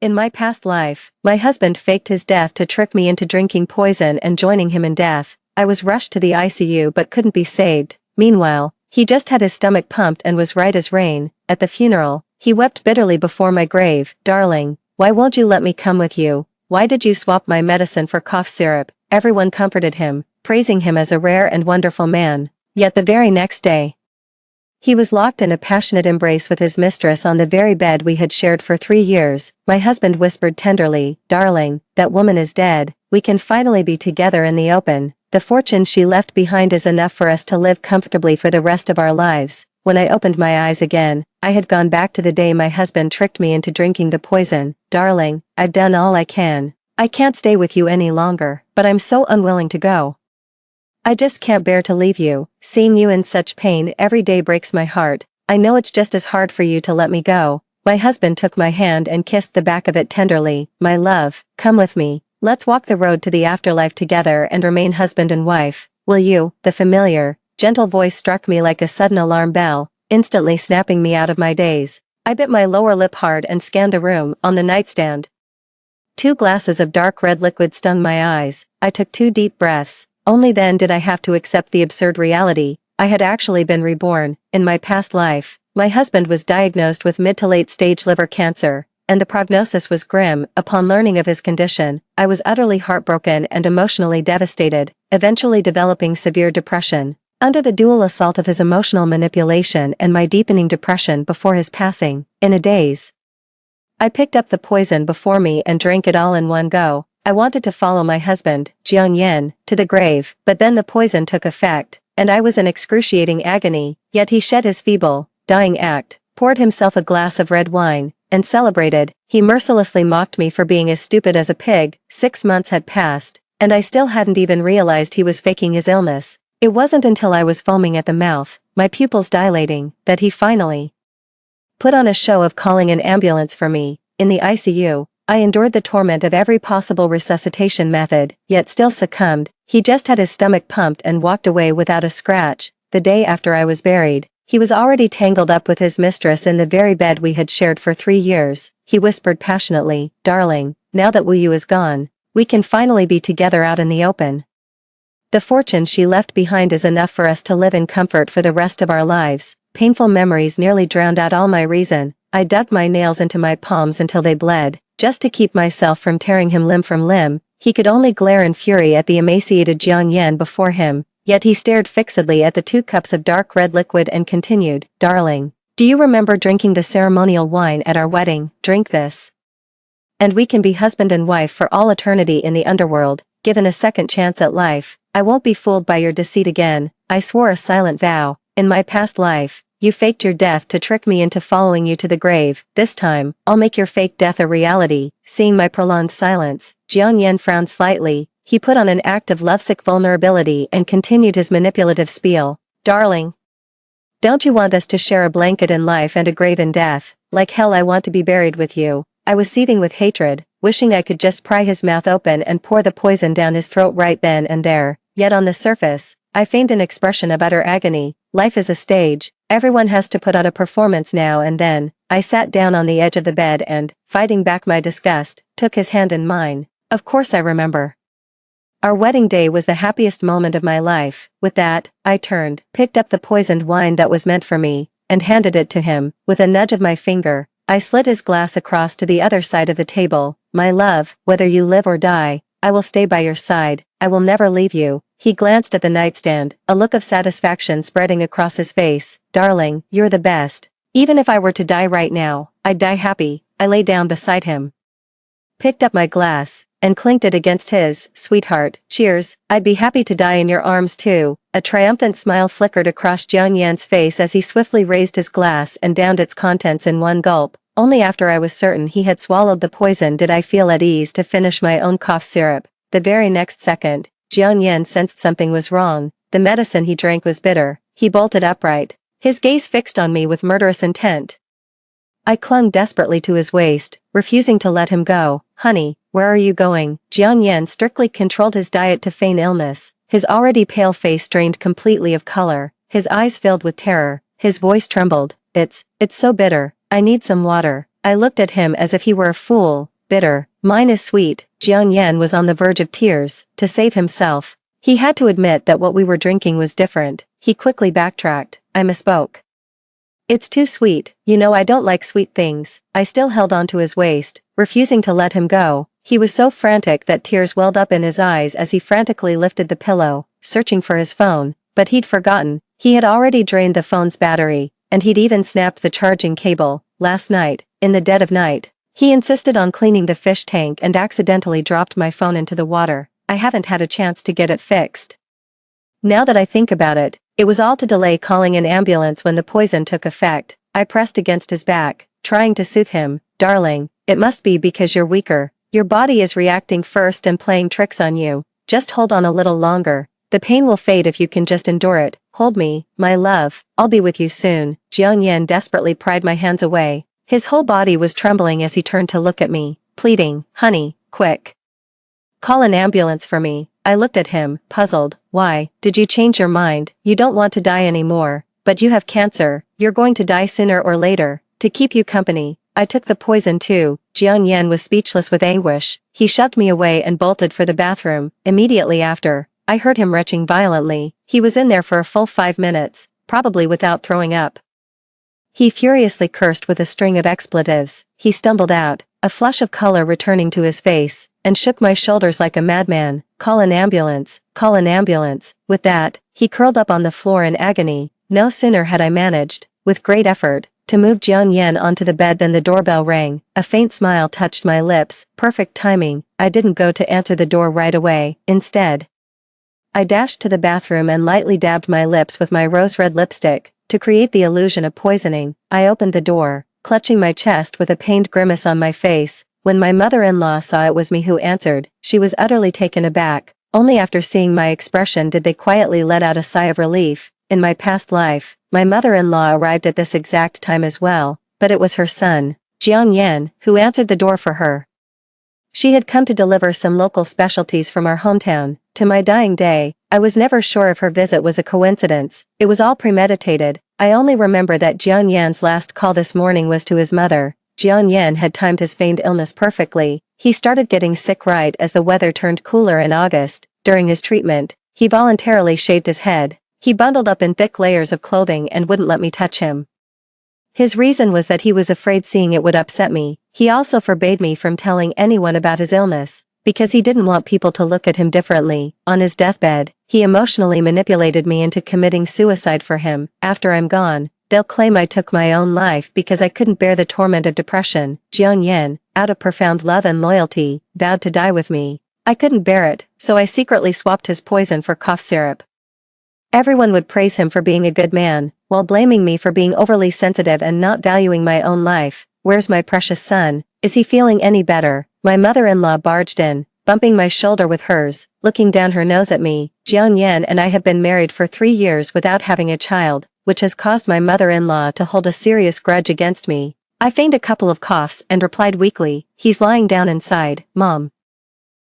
In my past life, my husband faked his death to trick me into drinking poison and joining him in death. I was rushed to the ICU but couldn't be saved. Meanwhile, he just had his stomach pumped and was right as rain. At the funeral, he wept bitterly before my grave. Darling, why won't you let me come with you? Why did you swap my medicine for cough syrup? Everyone comforted him, praising him as a rare and wonderful man. Yet the very next day, he was locked in a passionate embrace with his mistress on the very bed we had shared for 3 years. My husband whispered tenderly, "Darling, that woman is dead. We can finally be together in the open. The fortune she left behind is enough for us to live comfortably for the rest of our lives." When I opened my eyes again, I had gone back to the day my husband tricked me into drinking the poison. "Darling, I've done all I can. I can't stay with you any longer, but I'm so unwilling to go. I just can't bear to leave you. Seeing you in such pain every day breaks my heart. I know it's just as hard for you to let me go." My husband took my hand and kissed the back of it tenderly. "My love, come with me. Let's walk the road to the afterlife together and remain husband and wife. Will you?" The familiar, gentle voice struck me like a sudden alarm bell, instantly snapping me out of my daze. I bit my lower lip hard and scanned the room. On the nightstand, 2 glasses of dark red liquid stung my eyes. I took 2 deep breaths. Only then did I have to accept the absurd reality. I had actually been reborn. In my past life, my husband was diagnosed with mid to late stage liver cancer, and the prognosis was grim. Upon learning of his condition, I was utterly heartbroken and emotionally devastated, eventually developing severe depression. Under the dual assault of his emotional manipulation and my deepening depression before his passing, in a daze, I picked up the poison before me and drank it all in one go. I wanted to follow my husband, Jiang Yan, to the grave, but then the poison took effect, and I was in excruciating agony. Yet he shed his feeble, dying act, poured himself a glass of red wine, and celebrated. He mercilessly mocked me for being as stupid as a pig. 6 months had passed, and I still hadn't even realized he was faking his illness. It wasn't until I was foaming at the mouth, my pupils dilating, that he finally put on a show of calling an ambulance for me. In the ICU, I endured the torment of every possible resuscitation method, yet still succumbed. He just had his stomach pumped and walked away without a scratch. The day after I was buried, he was already tangled up with his mistress in the very bed we had shared for 3 years. He whispered passionately, "Darling, now that Wu Yu is gone, we can finally be together out in the open. The fortune she left behind is enough for us to live in comfort for the rest of our lives." Painful memories nearly drowned out all my reason. I dug my nails into my palms until they bled, just to keep myself from tearing him limb from limb. He could only glare in fury at the emaciated Jiang Yan before him, yet he stared fixedly at the 2 cups of dark red liquid and continued, "Darling, do you remember drinking the ceremonial wine at our wedding? Drink this, and we can be husband and wife for all eternity in the underworld, given a second chance at life. I won't be fooled by your deceit again." I swore a silent vow. "In my past life, you faked your death to trick me into following you to the grave. This time, I'll make your fake death a reality." Seeing my prolonged silence, Jiang Yan frowned slightly. He put on an act of lovesick vulnerability and continued his manipulative spiel. "Darling, don't you want us to share a blanket in life and a grave in death? Like hell I want to be buried with you." I was seething with hatred, wishing I could just pry his mouth open and pour the poison down his throat right then and there. Yet on the surface, I feigned an expression of utter agony. Life is a stage. Everyone has to put on a performance now and then. I sat down on the edge of the bed and, fighting back my disgust, took his hand in mine. Of course I remember. Our wedding day was the happiest moment of my life. With that, I turned, picked up the poisoned wine that was meant for me, and handed it to him. With a nudge of my finger, I slid his glass across to the other side of the table. "My love, whether you live or die, I will stay by your side. I will never leave you." He glanced at the nightstand, a look of satisfaction spreading across his face. "Darling, you're the best. Even if I were to die right now, I'd die happy." I lay down beside him, picked up my glass, and clinked it against his. "Sweetheart, cheers. I'd be happy to die in your arms too." A triumphant smile flickered across Jiang Yan's face as he swiftly raised his glass and downed its contents in one gulp. Only after I was certain he had swallowed the poison did I feel at ease to finish my own cough syrup. The very next second, Jiang Yan sensed something was wrong. The medicine he drank was bitter. He bolted upright, his gaze fixed on me with murderous intent. I clung desperately to his waist, refusing to let him go. "Honey, where are you going?" Jiang Yan strictly controlled his diet to feign illness. His already pale face drained completely of color, his eyes filled with terror, his voice trembled. It's so bitter. I need some water." I looked at him as if he were a fool, bitter, mine is sweet. Jiang Yan was on the verge of tears. To save himself, he had to admit that what we were drinking was different. He quickly backtracked. I misspoke. It's too sweet, you know I don't like sweet things. I still held onto his waist, refusing to let him go. He was so frantic that tears welled up in his eyes as he frantically lifted the pillow, searching for his phone, but he'd forgotten. He had already drained the phone's battery, and he'd even snapped the charging cable. Last night, in the dead of night, he insisted on cleaning the fish tank and accidentally dropped my phone into the water. I haven't had a chance to get it fixed. Now that I think about it, it was all to delay calling an ambulance when the poison took effect. I pressed against his back, trying to soothe him. Darling, it must be because you're weaker. Your body is reacting first and playing tricks on you. Just hold on a little longer. The pain will fade if you can just endure it. Hold me, my love. I'll be with you soon. Jiang Yan desperately pried my hands away. His whole body was trembling as he turned to look at me, pleading, honey, quick. Call an ambulance for me. I looked at him, puzzled. Why, did you change your mind? You don't want to die anymore, but you have cancer. You're going to die sooner or later. To keep you company, I took the poison too. Jiang Yan was speechless with anguish. He shoved me away and bolted for the bathroom. Immediately after, I heard him retching violently. He was in there for a full 5 minutes, probably without throwing up. He furiously cursed with a string of expletives. He stumbled out, a flush of color returning to his face, and shook my shoulders like a madman. Call an ambulance, call an ambulance. With that, he curled up on the floor in agony. No sooner had I managed, with great effort, to move Jiang Yan onto the bed than the doorbell rang. A faint smile touched my lips. Perfect timing. I didn't go to answer the door right away. Instead, I dashed to the bathroom and lightly dabbed my lips with my rose-red lipstick, to create the illusion of poisoning. I opened the door, clutching my chest with a pained grimace on my face. When my mother-in-law saw it was me who answered, she was utterly taken aback. Only after seeing my expression did they quietly let out a sigh of relief. In my past life, my mother-in-law arrived at this exact time as well, but it was her son, Jiang Yan, who answered the door for her. She had come to deliver some local specialties from our hometown. To my dying day, I was never sure if her visit was a coincidence. It was all premeditated. I only remember that Jiang Yan's last call this morning was to his mother. Jiang Yan had timed his feigned illness perfectly. He started getting sick right as the weather turned cooler in August. During his treatment, he voluntarily shaved his head. He bundled up in thick layers of clothing and wouldn't let me touch him. His reason was that he was afraid seeing it would upset me. He also forbade me from telling anyone about his illness, because he didn't want people to look at him differently. On his deathbed, he emotionally manipulated me into committing suicide for him. After I'm gone, they'll claim I took my own life because I couldn't bear the torment of depression. Jiang Yan, out of profound love and loyalty, vowed to die with me. I couldn't bear it, so I secretly swapped his poison for cough syrup. Everyone would praise him for being a good man, while blaming me for being overly sensitive and not valuing my own life. Where's my precious son? Is he feeling any better? My mother-in-law barged in, bumping my shoulder with hers, looking down her nose at me. Jiang Yan and I have been married for 3 years without having a child, which has caused my mother-in-law to hold a serious grudge against me. I feigned a couple of coughs and replied weakly, he's lying down inside. Mom,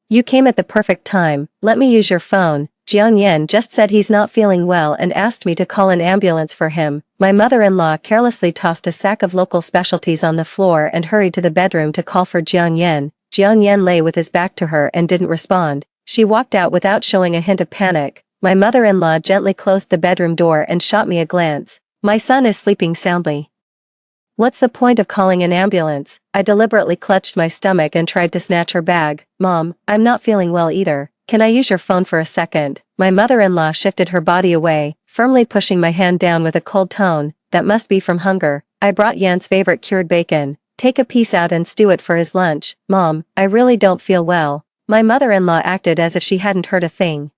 you came at the perfect time. Let me use your phone. Jiang Yan just said he's not feeling well and asked me to call an ambulance for him. My mother-in-law carelessly tossed a sack of local specialties on the floor and hurried to the bedroom to call for Jiang Yan. Jiang Yan lay with his back to her and didn't respond. She walked out without showing a hint of panic. My mother-in-law gently closed the bedroom door and shot me a glance. My son is sleeping soundly. What's the point of calling an ambulance? I deliberately clutched my stomach and tried to snatch her bag. Mom, I'm not feeling well either. Can I use your phone for a second? My mother-in-law shifted her body away, firmly pushing my hand down with a cold tone. That must be from hunger. I brought Yan's favorite cured bacon. Take a piece out and stew it for his lunch. Mom, I really don't feel well. My mother-in-law acted as if she hadn't heard a thing.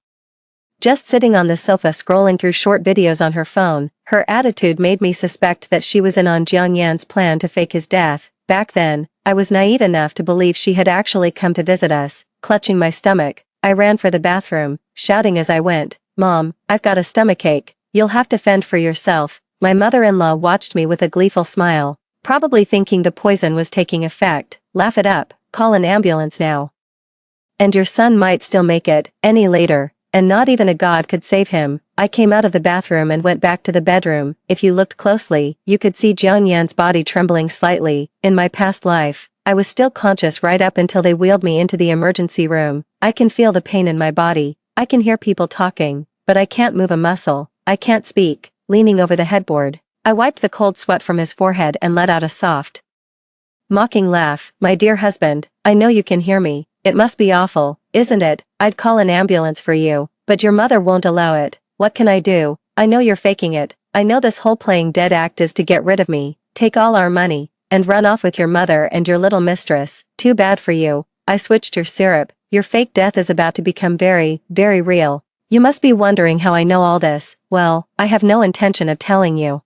Just sitting on the sofa scrolling through short videos on her phone, her attitude made me suspect that she was in on Jiang Yan's plan to fake his death. Back then, I was naive enough to believe she had actually come to visit us. Clutching my stomach, I ran for the bathroom, shouting as I went, Mom, I've got a stomachache. You'll have to fend for yourself. My mother-in-law watched me with a gleeful smile, probably thinking the poison was taking effect. Laugh it up, call an ambulance now. And your son might still make it, any later, and not even a god could save him. I came out of the bathroom and went back to the bedroom. If you looked closely, you could see Jiang Yan's body trembling slightly. In my past life, I was still conscious right up until they wheeled me into the emergency room. I can feel the pain in my body. I can hear people talking, but I can't move a muscle. I can't speak. Leaning over the headboard, I wiped the cold sweat from his forehead and let out a soft, mocking laugh. My dear husband, I know you can hear me. It must be awful, isn't it? I'd call an ambulance for you, but your mother won't allow it. What can I do? I know you're faking it. I know this whole playing dead act is to get rid of me, take all our money, and run off with your mother and your little mistress. Too bad for you. I switched your syrup. Your fake death is about to become very, very real. You must be wondering how I know all this. Well, I have no intention of telling you.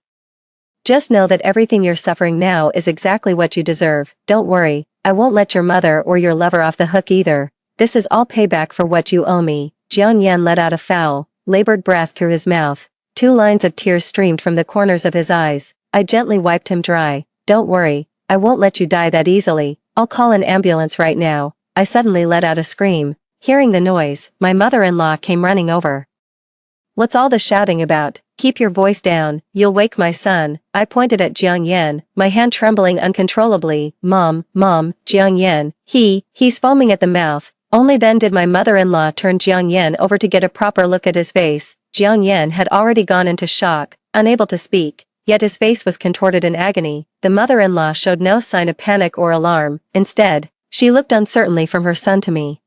Just know that everything you're suffering now is exactly what you deserve. Don't worry, I won't let your mother or your lover off the hook either. This is all payback for what you owe me. Jiang Yan let out a foul, labored breath through his mouth. 2 lines of tears streamed from the corners of his eyes. I gently wiped him dry. Don't worry, I won't let you die that easily. I'll call an ambulance right now. I suddenly let out a scream. Hearing the noise, my mother-in-law came running over. What's all the shouting about? Keep your voice down, you'll wake my son. I pointed at Jiang Yan, my hand trembling uncontrollably. Mom, Jiang Yan, he's foaming at the mouth. Only then did my mother-in-law turn Jiang Yan over to get a proper look at his face. Jiang Yan had already gone into shock, unable to speak, yet his face was contorted in agony. The mother-in-law showed no sign of panic or alarm. Instead, she looked uncertainly from her son to me.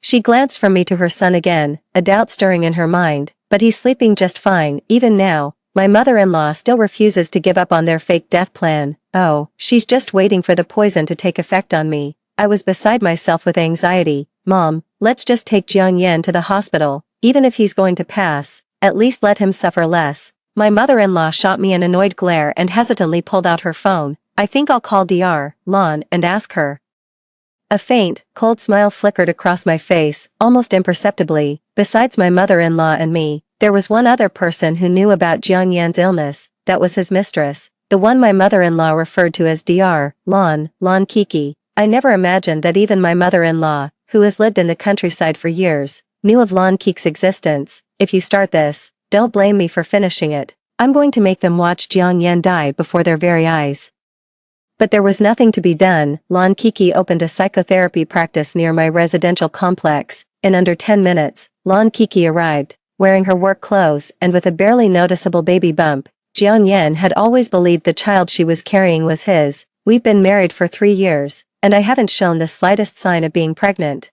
She glanced from me to her son again, a doubt stirring in her mind, but he's sleeping just fine. Even now, my mother-in-law still refuses to give up on their fake death plan. Oh, she's just waiting for the poison to take effect on me. I was beside myself with anxiety. Mom, let's just take Jiang Yan to the hospital. Even if he's going to pass, at least let him suffer less. My mother-in-law shot me an annoyed glare and hesitantly pulled out her phone. I think I'll call Dr. Lan and ask her. A faint, cold smile flickered across my face, almost imperceptibly. Besides my mother-in-law and me, there was one other person who knew about Jiang Yan's illness. That was his mistress, the one my mother-in-law referred to as Dr. Lan Kiki. I never imagined that even my mother-in-law, who has lived in the countryside for years, knew of Lan Kiki's existence. If you start this, don't blame me for finishing it. I'm going to make them watch Jiang Yan die before their very eyes. But there was nothing to be done. Lan Kiki opened a psychotherapy practice near my residential complex. In under 10 minutes, Lan Kiki arrived, wearing her work clothes and with a barely noticeable baby bump. Jiang Yan had always believed the child she was carrying was his. We've been married for 3 years, and I haven't shown the slightest sign of being pregnant.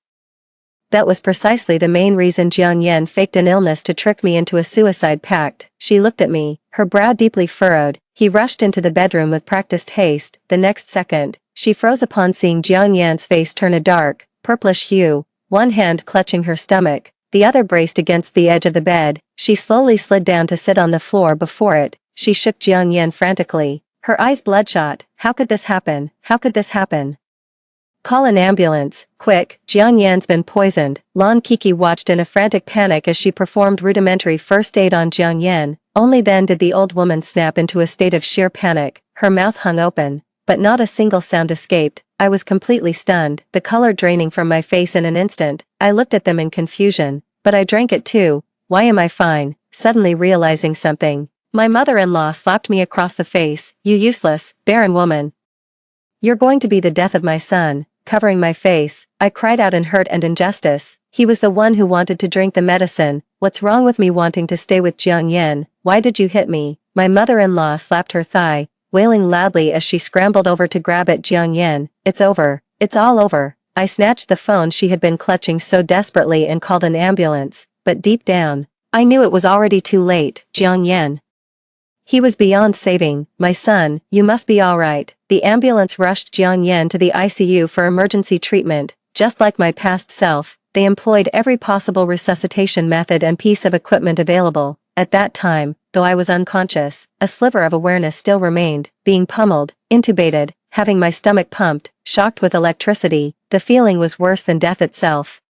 That was precisely the main reason Jiang Yan faked an illness to trick me into a suicide pact. She looked at me, her brow deeply furrowed. He rushed into the bedroom with practiced haste. The next second, she froze upon seeing Jiang Yan's face turn a dark, purplish hue, one hand clutching her stomach, the other braced against the edge of the bed. She slowly slid down to sit on the floor before it. She shook Jiang Yan frantically, her eyes bloodshot. How could this happen? How could this happen? Call an ambulance, quick, Jiang Yan's been poisoned. Lan Kiki watched in a frantic panic as she performed rudimentary first aid on Jiang Yan. Only then did the old woman snap into a state of sheer panic. Her mouth hung open, but not a single sound escaped. I was completely stunned, the color draining from my face in an instant. I looked at them in confusion, but I drank it too. Why am I fine? Suddenly realizing something, my mother-in-law slapped me across the face. You useless, barren woman. You're going to be the death of my son. Covering my face, I cried out in hurt and injustice. He was the one who wanted to drink the medicine. What's wrong with me wanting to stay with Jiang Yan? Why did you hit me? My mother-in-law slapped her thigh, wailing loudly as she scrambled over to grab at Jiang Yan. It's over. It's all over. I snatched the phone she had been clutching so desperately and called an ambulance, but deep down, I knew it was already too late. Jiang Yan. He was beyond saving. My son, you must be all right. The ambulance rushed Jiang Yan to the ICU for emergency treatment. Just like my past self, they employed every possible resuscitation method and piece of equipment available. At that time, though I was unconscious, a sliver of awareness still remained, being pummeled, intubated, having my stomach pumped, shocked with electricity. The feeling was worse than death itself.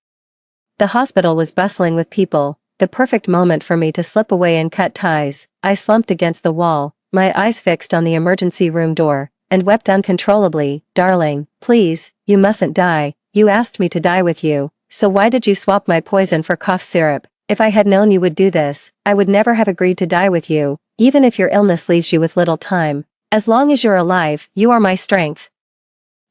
The hospital was bustling with people. The perfect moment for me to slip away and cut ties. I slumped against the wall, my eyes fixed on the emergency room door, and wept uncontrollably. Darling, please, you mustn't die. You asked me to die with you, so why did you swap my poison for cough syrup? If I had known you would do this, I would never have agreed to die with you, even if your illness leaves you with little time. As long as you're alive, you are my strength.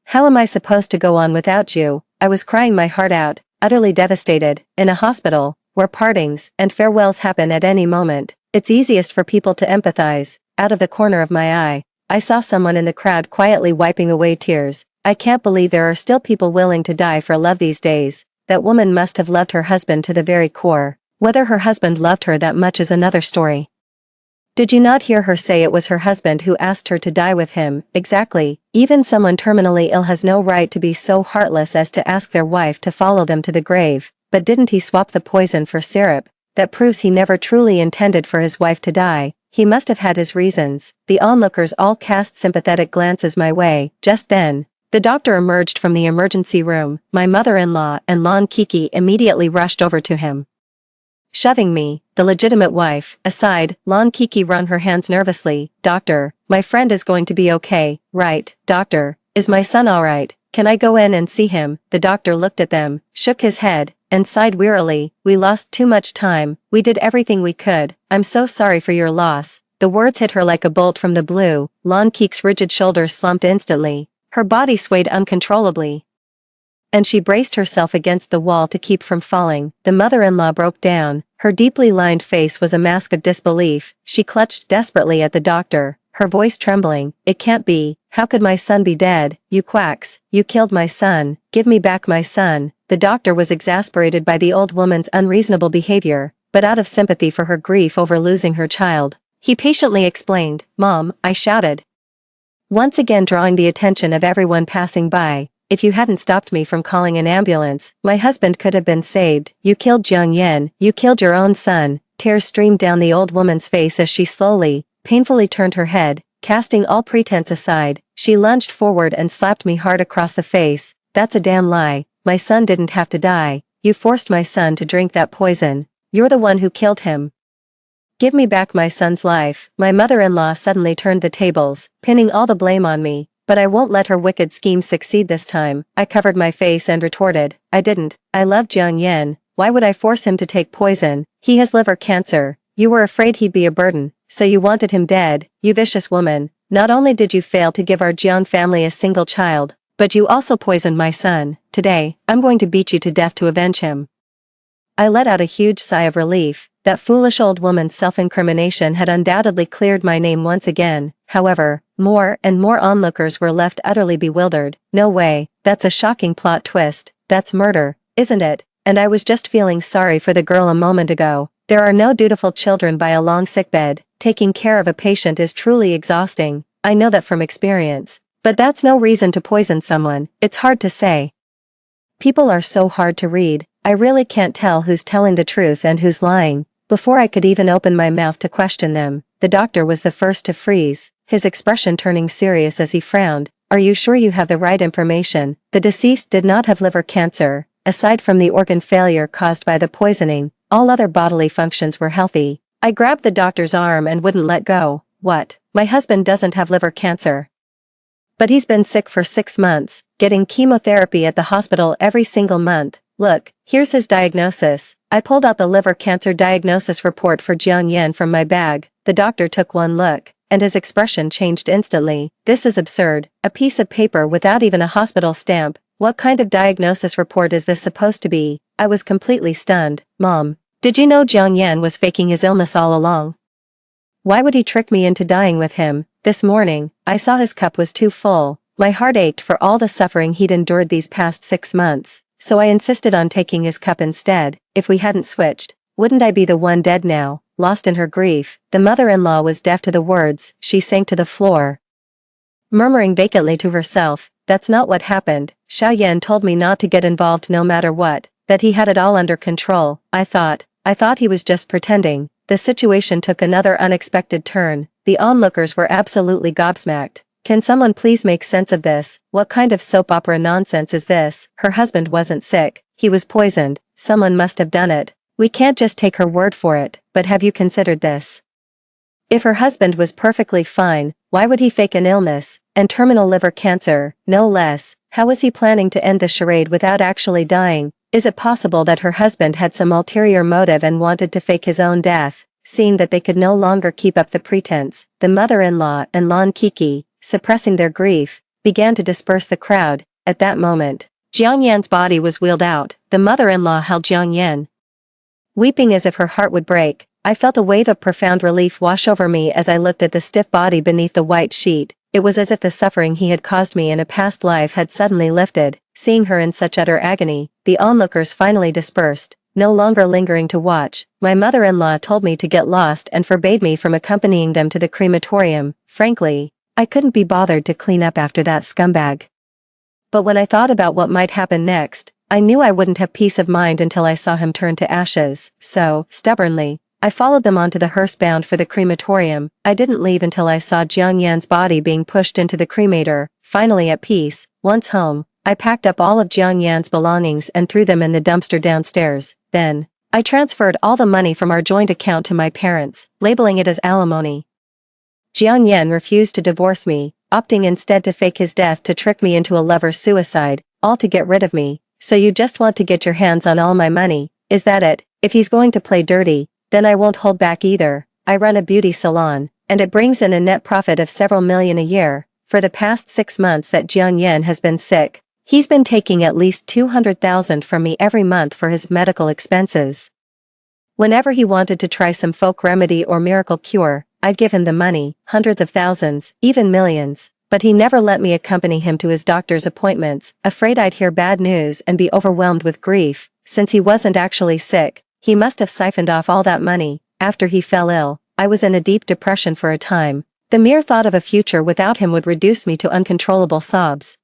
How am I supposed to go on without you? I was crying my heart out, utterly devastated, in a hospital, where partings and farewells happen at any moment. It's easiest for people to empathize. Out of the corner of my eye, I saw someone in the crowd quietly wiping away tears. I can't believe there are still people willing to die for love these days. That woman must have loved her husband to the very core. Whether her husband loved her that much is another story. Did you not hear her say it was her husband who asked her to die with him? Exactly. Even someone terminally ill has no right to be so heartless as to ask their wife to follow them to the grave. But didn't he swap the poison for syrup? That proves he never truly intended for his wife to die. He must have had his reasons. The onlookers all cast sympathetic glances my way. Just then, the doctor emerged from the emergency room. My mother-in-law and Lon Kiki immediately rushed over to him. Shoving me, the legitimate wife, aside, Lon Kiki wrung her hands nervously. Doctor, my friend is going to be okay, right? Doctor, is my son alright? Can I go in and see him? The doctor looked at them, shook his head, and sighed wearily. We lost too much time. We did everything we could. I'm so sorry for your loss. The words hit her like a bolt from the blue. Lon Kiki's rigid shoulders slumped instantly. Her body swayed uncontrollably, and she braced herself against the wall to keep from falling. The mother-in-law broke down. Her deeply lined face was a mask of disbelief. She clutched desperately at the doctor, her voice trembling. It can't be. How could my son be dead? You quacks. You killed my son. Give me back my son. The doctor was exasperated by the old woman's unreasonable behavior, but out of sympathy for her grief over losing her child, he patiently explained. Mom, I shouted, once again drawing the attention of everyone passing by. If you hadn't stopped me from calling an ambulance, my husband could have been saved. You killed Jiang Yen. You killed your own son. Tears streamed down the old woman's face as she slowly, painfully turned her head. Casting all pretense aside, she lunged forward and slapped me hard across the face. That's a damn lie. My son didn't have to die. You forced my son to drink that poison. You're the one who killed him. Give me back my son's life. My mother-in-law suddenly turned the tables, pinning all the blame on me. But I won't let her wicked scheme succeed this time. I covered my face and retorted. I didn't. I love Jiang Yen. Why would I force him to take poison? He has liver cancer. You were afraid he'd be a burden, so you wanted him dead. You vicious woman. Not only did you fail to give our Jiang family a single child, but you also poisoned my son. Today, I'm going to beat you to death to avenge him. I let out a huge sigh of relief. That foolish old woman's self-incrimination had undoubtedly cleared my name once again. However, more and more onlookers were left utterly bewildered. No way, that's a shocking plot twist. That's murder, isn't it? And I was just feeling sorry for the girl a moment ago. There are no dutiful children by a long sickbed. Taking care of a patient is truly exhausting. I know that from experience. But that's no reason to poison someone. It's hard to say. People are so hard to read. I really can't tell who's telling the truth and who's lying. Before I could even open my mouth to question them, the doctor was the first to freeze, his expression turning serious as he frowned. Are you sure you have the right information? The deceased did not have liver cancer. Aside from the organ failure caused by the poisoning, all other bodily functions were healthy. I grabbed the doctor's arm and wouldn't let go. What? My husband doesn't have liver cancer. But he's been sick for 6 months, getting chemotherapy at the hospital every single month. Look, here's his diagnosis. I pulled out the liver cancer diagnosis report for Jiang Yen from my bag. The doctor took one look, and his expression changed instantly. This is absurd. A piece of paper without even a hospital stamp. What kind of diagnosis report is this supposed to be? I was completely stunned. Mom, did you know Jiang Yen was faking his illness all along? Why would he trick me into dying with him? This morning, I saw his cup was too full. My heart ached for all the suffering he'd endured these past 6 months. So I insisted on taking his cup instead. If we hadn't switched, wouldn't I be the one dead now? Lost in her grief, the mother-in-law was deaf to the words. She sank to the floor, murmuring vacantly to herself, that's not what happened. Xiaoyan told me not to get involved no matter what, that he had it all under control. I thought he was just pretending. The situation took another unexpected turn. The onlookers were absolutely gobsmacked. Can someone please make sense of this? What kind of soap opera nonsense is this? Her husband wasn't sick. He was poisoned. Someone must have done it. We can't just take her word for it. But have you considered this? If her husband was perfectly fine, why would he fake an illness, and terminal liver cancer, no less? How was he planning to end the charade without actually dying? Is it possible that her husband had some ulterior motive and wanted to fake his own death? Seeing that they could no longer keep up the pretense, the mother-in-law and Lon Kiki, suppressing their grief, began to disperse the crowd. At that moment, Jiang Yan's body was wheeled out. The mother-in-law held Jiang Yan. Weeping as if her heart would break, I felt a wave of profound relief wash over me as I looked at the stiff body beneath the white sheet. It was as if the suffering he had caused me in a past life had suddenly lifted. Seeing her in such utter agony, the onlookers finally dispersed. No longer lingering to watch, my mother-in-law told me to get lost and forbade me from accompanying them to the crematorium. Frankly, I couldn't be bothered to clean up after that scumbag. But when I thought about what might happen next, I knew I wouldn't have peace of mind until I saw him turn to ashes. So, stubbornly, I followed them onto the hearse bound for the crematorium. I didn't leave until I saw Jiang Yan's body being pushed into the cremator. Finally at peace, once home, I packed up all of Jiang Yan's belongings and threw them in the dumpster downstairs. Then, I transferred all the money from our joint account to my parents, labeling it as alimony. Jiang Yan refused to divorce me, opting instead to fake his death to trick me into a lover's suicide, all to get rid of me. So you just want to get your hands on all my money, is that it? If he's going to play dirty, then I won't hold back either. I run a beauty salon, and it brings in a net profit of several million a year. For the past 6 months that Jiang Yan has been sick, he's been taking at least 200,000 from me every month for his medical expenses. Whenever he wanted to try some folk remedy or miracle cure, I'd give him the money, hundreds of thousands, even millions, but he never let me accompany him to his doctor's appointments, afraid I'd hear bad news and be overwhelmed with grief. Since he wasn't actually sick, he must have siphoned off all that money. After he fell ill, I was in a deep depression for a time. The mere thought of a future without him would reduce me to uncontrollable sobs.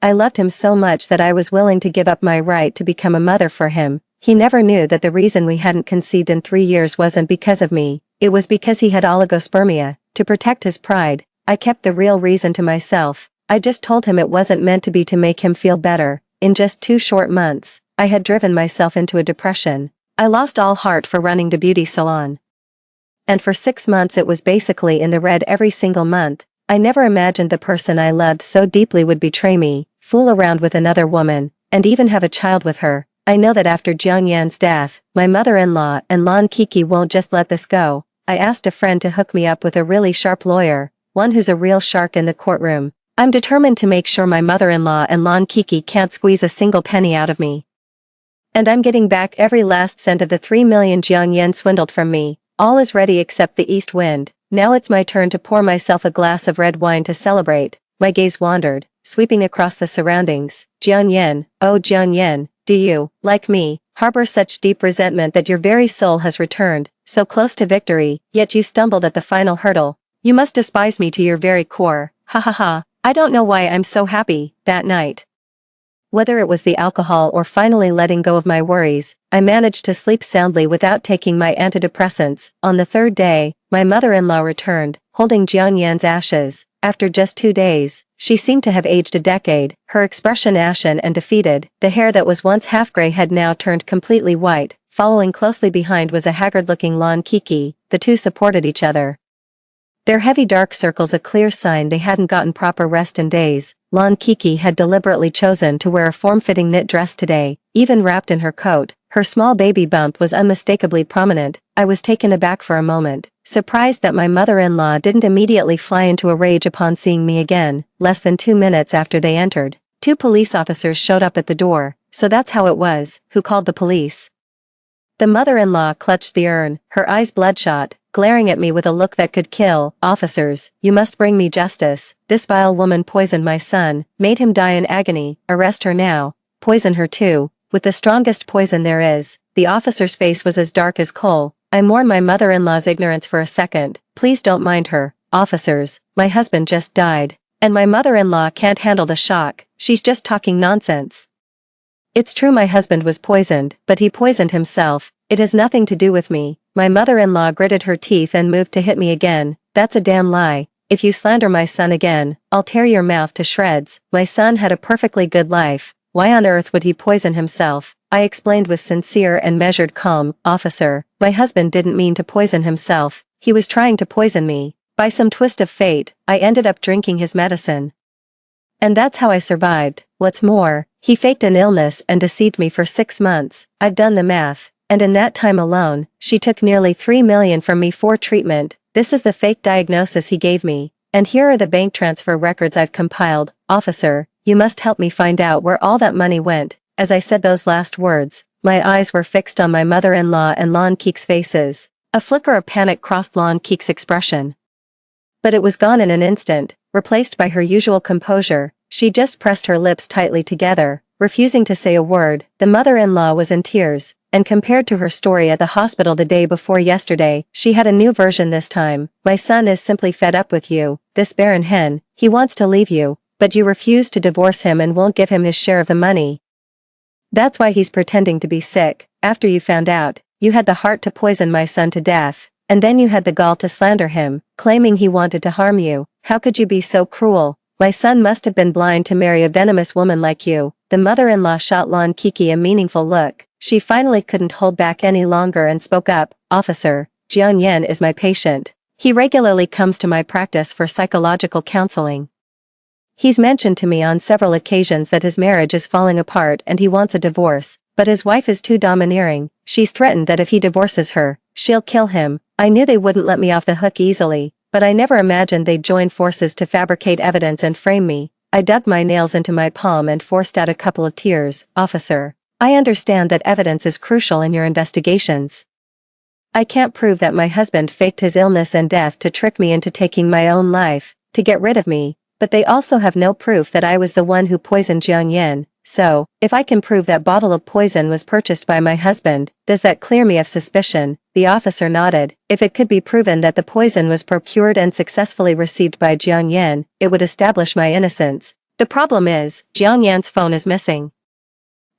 I loved him so much that I was willing to give up my right to become a mother for him. He never knew that the reason we hadn't conceived in 3 years wasn't because of me. It was because he had oligospermia. To protect his pride, I kept the real reason to myself. I just told him it wasn't meant to be to make him feel better. In just 2 short months, I had driven myself into a depression. I lost all heart for running the beauty salon. And for 6 months it was basically in the red every single month. I never imagined the person I loved so deeply would betray me, fool around with another woman, and even have a child with her. I know that after Jiang Yan's death, my mother-in-law and Lan Kiki won't just let this go. I asked a friend to hook me up with a really sharp lawyer, one who's a real shark in the courtroom. I'm determined to make sure my mother-in-law and Lan Kiki can't squeeze a single penny out of me. And I'm getting back every last cent of the 3 million Jiang Yan swindled from me. All is ready except the east wind. Now it's my turn to pour myself a glass of red wine to celebrate. My gaze wandered, sweeping across the surroundings. Jiang Yan, oh Jiang Yan, do you, like me, harbor such deep resentment that your very soul has returned, so close to victory, yet you stumbled at the final hurdle? You must despise me to your very core. Ha ha ha, I don't know why I'm so happy. That night, whether it was the alcohol or finally letting go of my worries, I managed to sleep soundly without taking my antidepressants. On the 3rd day, my mother-in-law returned, holding Jiang Yan's ashes. After just 2 days, she seemed to have aged a decade, her expression ashen and defeated. The hair that was once half-gray had now turned completely white. Following closely behind was a haggard-looking Lan Kiki. The two supported each other, their heavy dark circles a clear sign they hadn't gotten proper rest in days. Lan Kiki had deliberately chosen to wear a form-fitting knit dress today, even wrapped in her coat. Her small baby bump was unmistakably prominent. I was taken aback for a moment, surprised that my mother-in-law didn't immediately fly into a rage upon seeing me again. Less than 2 minutes after they entered, 2 police officers showed up at the door. So that's how it was. Who called the police? The mother-in-law clutched the urn, her eyes bloodshot, glaring at me with a look that could kill. Officers, you must bring me justice. This vile woman poisoned my son, made him die in agony. Arrest her now. Poison her too, with the strongest poison there is. The officer's face was as dark as coal. I mourn my mother-in-law's ignorance for a second. Please don't mind her. Officers, my husband just died, and my mother-in-law can't handle the shock. She's just talking nonsense. It's true my husband was poisoned, but he poisoned himself. It has nothing to do with me. My mother-in-law gritted her teeth and moved to hit me again. That's a damn lie. If you slander my son again, I'll tear your mouth to shreds. My son had a perfectly good life. Why on earth would he poison himself? I explained with sincere and measured calm. Officer, my husband didn't mean to poison himself. He was trying to poison me. By some twist of fate, I ended up drinking his medicine. And that's how I survived. What's more, he faked an illness and deceived me for 6 months. I've done the math. And in that time alone, she took nearly 3 million from me for treatment. This is the fake diagnosis he gave me. And here are the bank transfer records I've compiled. Officer, you must help me find out where all that money went. As I said those last words, my eyes were fixed on my mother-in-law and Lon Keek's faces. A flicker of panic crossed Lon Keek's expression. But it was gone in an instant, replaced by her usual composure. She just pressed her lips tightly together, refusing to say a word. The mother-in-law was in tears, and compared to her story at the hospital the day before yesterday, she had a new version this time. My son is simply fed up with you, this barren hen. He wants to leave you, but you refuse to divorce him and won't give him his share of the money. That's why he's pretending to be sick. After you found out, you had the heart to poison my son to death, and then you had the gall to slander him, claiming he wanted to harm you. How could you be so cruel? My son must have been blind to marry a venomous woman like you. The mother-in-law shot Lon Kiki a meaningful look. She finally couldn't hold back any longer and spoke up. Officer, Jiang Yan is my patient. He regularly comes to my practice for psychological counseling. He's mentioned to me on several occasions that his marriage is falling apart and he wants a divorce, but his wife is too domineering. She's threatened that if he divorces her, she'll kill him. I knew they wouldn't let me off the hook easily, but I never imagined they'd join forces to fabricate evidence and frame me. I dug my nails into my palm and forced out a couple of tears. Officer, I understand that evidence is crucial in your investigations. I can't prove that my husband faked his illness and death to trick me into taking my own life, to get rid of me, but they also have no proof that I was the one who poisoned Jiang Yan. So, if I can prove that bottle of poison was purchased by my husband, does that clear me of suspicion? The officer nodded. If it could be proven that the poison was procured and successfully received by Jiang Yan, it would establish my innocence. The problem is, Jiang Yan's phone is missing.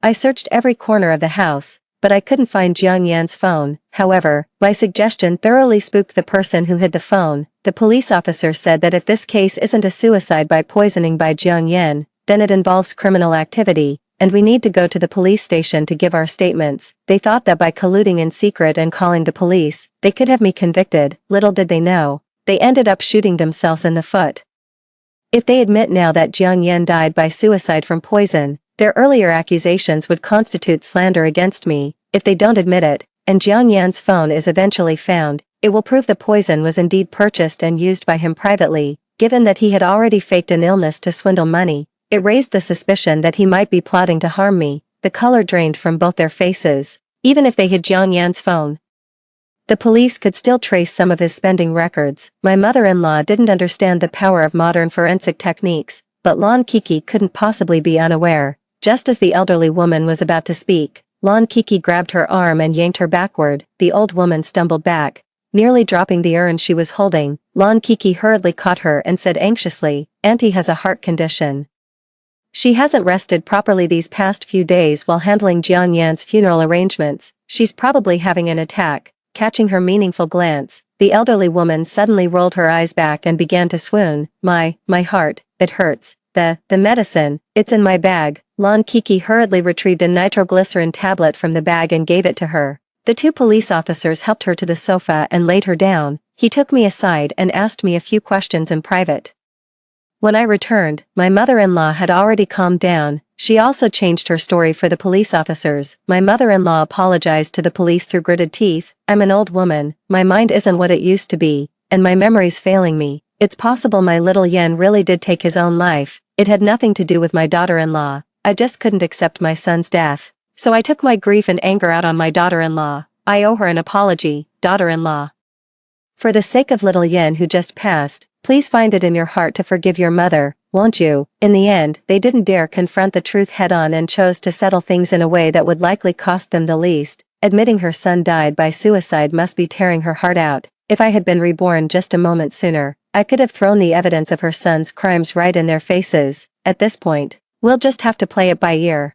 I searched every corner of the house, but I couldn't find Jiang Yan's phone. However, my suggestion thoroughly spooked the person who hid the phone. The police officer said that if this case isn't a suicide by poisoning by Jiang Yan, then it involves criminal activity, and we need to go to the police station to give our statements. They thought that by colluding in secret and calling the police, they could have me convicted. Little did they know, they ended up shooting themselves in the foot. If they admit now that Jiang Yan died by suicide from poison, their earlier accusations would constitute slander against me. If they don't admit it, and Jiang Yan's phone is eventually found, it will prove the poison was indeed purchased and used by him privately. Given that he had already faked an illness to swindle money, it raised the suspicion that he might be plotting to harm me. The color drained from both their faces. Even if they hid Jiang Yan's phone, the police could still trace some of his spending records. My mother-in-law didn't understand the power of modern forensic techniques, but Lon Kiki couldn't possibly be unaware. Just as the elderly woman was about to speak, Lon Kiki grabbed her arm and yanked her backward. The old woman stumbled back, nearly dropping the urn she was holding. Lon Kiki hurriedly caught her and said anxiously, "Auntie has a heart condition. She hasn't rested properly these past few days while handling Jiang Yan's funeral arrangements. She's probably having an attack." Catching her meaningful glance, the elderly woman suddenly rolled her eyes back and began to swoon. My heart, it hurts. The medicine, it's in my bag." Lon Kiki hurriedly retrieved a nitroglycerin tablet from the bag and gave it to her. The two police officers helped her to the sofa and laid her down. He took me aside and asked me a few questions in private. When I returned, my mother-in-law had already calmed down. She also changed her story for the police officers. My mother-in-law apologized to the police through gritted teeth. "I'm an old woman, my mind isn't what it used to be, and my memory's failing me. It's possible my little Yen really did take his own life. It had nothing to do with my daughter-in-law. I just couldn't accept my son's death. So I took my grief and anger out on my daughter-in-law. I owe her an apology, daughter-in-law. For the sake of little Yen who just passed, please find it in your heart to forgive your mother, won't you?" In the end, they didn't dare confront the truth head-on and chose to settle things in a way that would likely cost them the least. Admitting her son died by suicide must be tearing her heart out. If I had been reborn just a moment sooner, I could have thrown the evidence of her son's crimes right in their faces. At this point, we'll just have to play it by ear.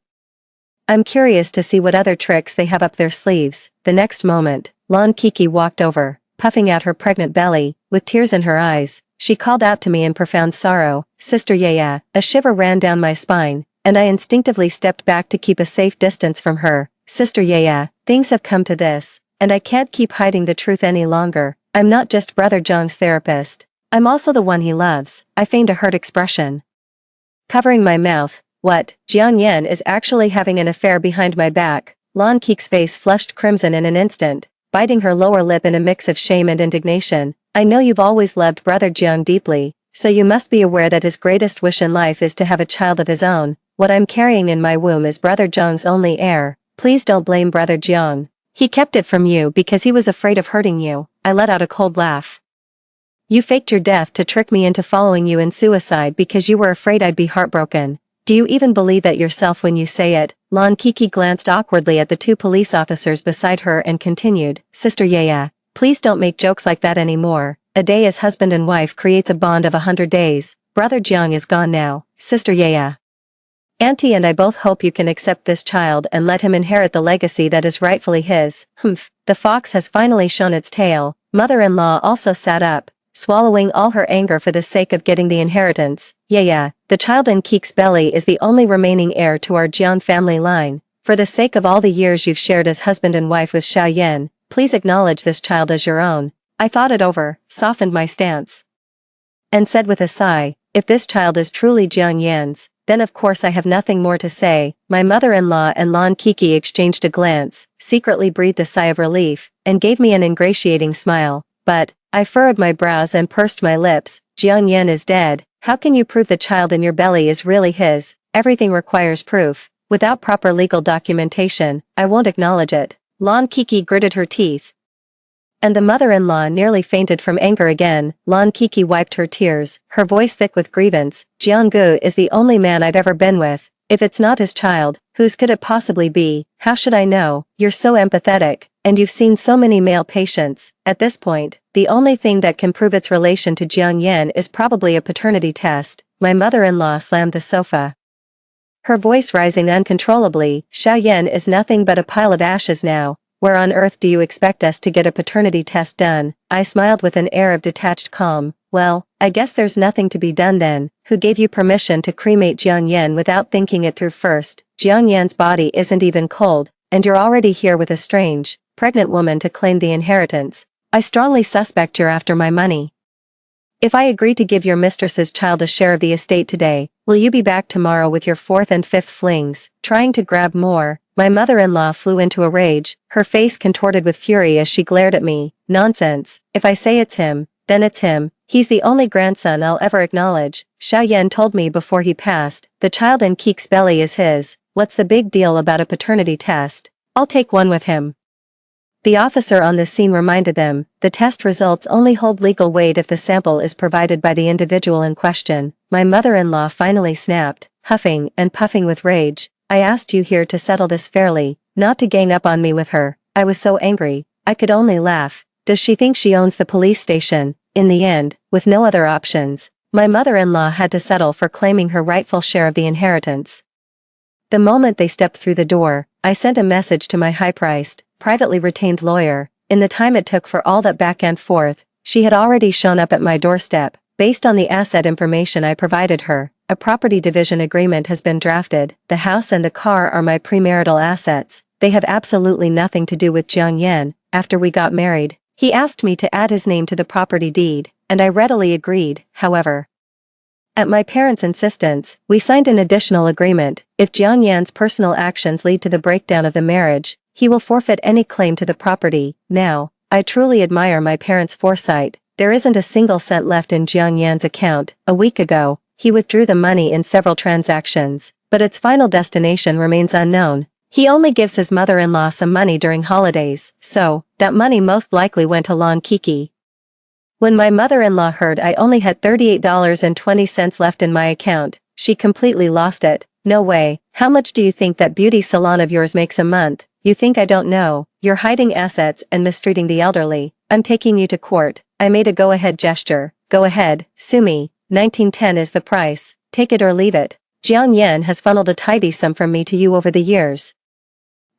I'm curious to see what other tricks they have up their sleeves. The next moment, Lon Kiki walked over, puffing out her pregnant belly, with tears in her eyes. She called out to me in profound sorrow, "Sister Yaya." A shiver ran down my spine, and I instinctively stepped back to keep a safe distance from her. "Sister Yaya, things have come to this, and I can't keep hiding the truth any longer. I'm not just Brother Zhang's therapist. I'm also the one he loves." I feigned a hurt expression, covering my mouth. "What? Jiang Yan is actually having an affair behind my back?" Lon Keek's face flushed crimson in an instant, biting her lower lip in a mix of shame and indignation. "I know you've always loved Brother Jiang deeply, so you must be aware that his greatest wish in life is to have a child of his own. What I'm carrying in my womb is Brother Jiang's only heir. Please don't blame Brother Jiang. He kept it from you because he was afraid of hurting you. I let out a cold laugh. You faked your death to trick me into following you in suicide because you were afraid I'd be heartbroken. Do you even believe that yourself when you say it? Lan Kiki glanced awkwardly at the two police officers beside her and continued, Sister Yaya, please don't make jokes like that anymore. A day as husband and wife creates a bond of 100 days. Brother Jiang is gone now. Sister Yaya. Auntie and I both hope you can accept this child and let him inherit the legacy that is rightfully his. Humph, the fox has finally shown its tail. Mother-in-law also sat up, swallowing all her anger for the sake of getting the inheritance. Yeah, the child in Keek's belly is the only remaining heir to our Jiang family line. For the sake of all the years you've shared as husband and wife with Xiao Yan, please acknowledge this child as your own. I thought it over, softened my stance, and said with a sigh, if this child is truly Jiang Yan's, then of course I have nothing more to say. My mother-in-law and Lan Kiki exchanged a glance, secretly breathed a sigh of relief, and gave me an ingratiating smile. But, I furrowed my brows and pursed my lips. Jiang Yan is dead. How can you prove the child in your belly is really his? Everything requires proof. Without proper legal documentation, I won't acknowledge it. Lan Kiki gritted her teeth, and the mother-in-law nearly fainted from anger again. Lan Kiki wiped her tears, her voice thick with grievance. Jiang Gu is the only man I've ever been with. If it's not his child, whose could it possibly be? How should I know? You're so empathetic, and you've seen so many male patients. At this point, the only thing that can prove its relation to Jiang Yan is probably a paternity test. My mother-in-law slammed the sofa, her voice rising uncontrollably. Xiao Yan is nothing but a pile of ashes now. Where on earth do you expect us to get a paternity test done? I smiled with an air of detached calm. Well, I guess there's nothing to be done then. Who gave you permission to cremate Jiang Yan without thinking it through first? Jiang Yan's body isn't even cold, and you're already here with a strange, pregnant woman to claim the inheritance. I strongly suspect you're after my money. If I agree to give your mistress's child a share of the estate today, will you be back tomorrow with your fourth and fifth flings, trying to grab more? My mother-in-law flew into a rage, her face contorted with fury as she glared at me. Nonsense. If I say it's him, then it's him. He's the only grandson I'll ever acknowledge. Xiao Yan told me before he passed, the child in Keek's belly is his. What's the big deal about a paternity test? I'll take one with him. The officer on the scene reminded them, the test results only hold legal weight if the sample is provided by the individual in question. My mother-in-law finally snapped, huffing and puffing with rage. I asked you here to settle this fairly, not to gang up on me with her. I was so angry, I could only laugh. Does she think she owns the police station? In the end, with no other options, my mother-in-law had to settle for claiming her rightful share of the inheritance. The moment they stepped through the door, I sent a message to my high-priced, privately retained lawyer. In the time it took for all that back and forth, she had already shown up at my doorstep. Based on the asset information I provided her, a property division agreement has been drafted. The house and the car are my premarital assets. They have absolutely nothing to do with Jiang Yan. After we got married, he asked me to add his name to the property deed, and I readily agreed. However, at my parents' insistence, we signed an additional agreement. If Jiang Yan's personal actions lead to the breakdown of the marriage, he will forfeit any claim to the property. Now, I truly admire my parents' foresight. There isn't a single cent left in Jiang Yan's account. A week ago, he withdrew the money in several transactions, but its final destination remains unknown. He only gives his mother-in-law some money during holidays, so, that money most likely went to Lan Kiki. When my mother-in-law heard I only had $38.20 left in my account, she completely lost it. No way. How much do you think that beauty salon of yours makes a month? You think I don't know? You're hiding assets and mistreating the elderly. I'm taking you to court. I made a go-ahead gesture. Go ahead, sue me. 1910 is the price. Take it or leave it. Jiang Yan has funneled a tidy sum from me to you over the years.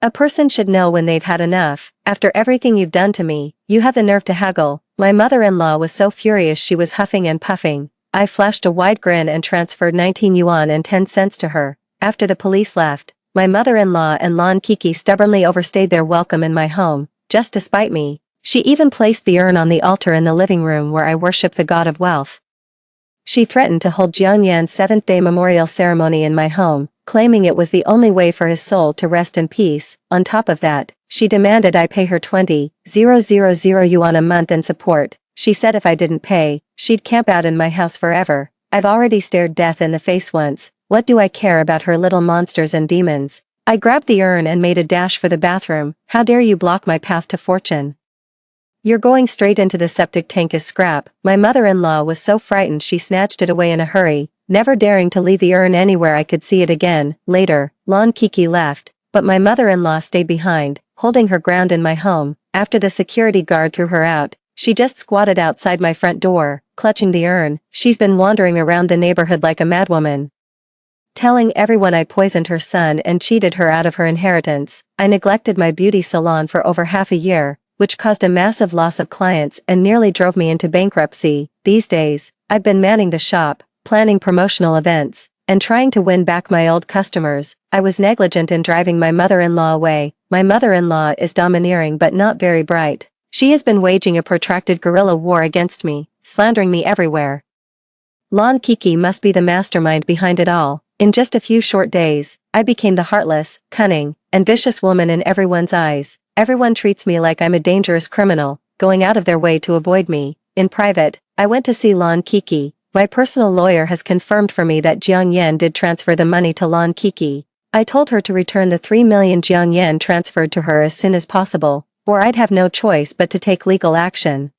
A person should know when they've had enough. After everything you've done to me, you have the nerve to haggle. My mother-in-law was so furious she was huffing and puffing. I flashed a wide grin and transferred 19 yuan and 10 cents to her. After the police left, my mother-in-law and Lan Kiki stubbornly overstayed their welcome in my home, just to spite me. She even placed the urn on the altar in the living room where I worship the god of wealth. She threatened to hold Jiang Yan's seventh-day memorial ceremony in my home, claiming it was the only way for his soul to rest in peace. On top of that, she demanded I pay her 20,000 yuan a month in support. She said if I didn't pay, she'd camp out in my house forever. I've already stared death in the face once. What do I care about her little monsters and demons? I grabbed the urn and made a dash for the bathroom. How dare you block my path to fortune? You're going straight into the septic tank as scrap. My mother-in-law was so frightened she snatched it away in a hurry, never daring to leave the urn anywhere I could see it again. Later, Lon Kiki left, but my mother-in-law stayed behind, holding her ground in my home. After the security guard threw her out, she just squatted outside my front door, clutching the urn. She's been wandering around the neighborhood like a madwoman, telling everyone I poisoned her son and cheated her out of her inheritance. I neglected my beauty salon for over half a year, which caused a massive loss of clients and nearly drove me into bankruptcy. These days, I've been manning the shop, planning promotional events, and trying to win back my old customers. I was negligent in driving my mother-in-law away. My mother-in-law is domineering but not very bright. She has been waging a protracted guerrilla war against me, slandering me everywhere. Lon Kiki must be the mastermind behind it all. In just a few short days, I became the heartless, cunning, and vicious woman in everyone's eyes. Everyone treats me like I'm a dangerous criminal, going out of their way to avoid me. In private, I went to see Lon Kiki. My personal lawyer has confirmed for me that Jiang Yan did transfer the money to Lon Kiki. I told her to return the 3 million Jiang Yan transferred to her as soon as possible, or I'd have no choice but to take legal action.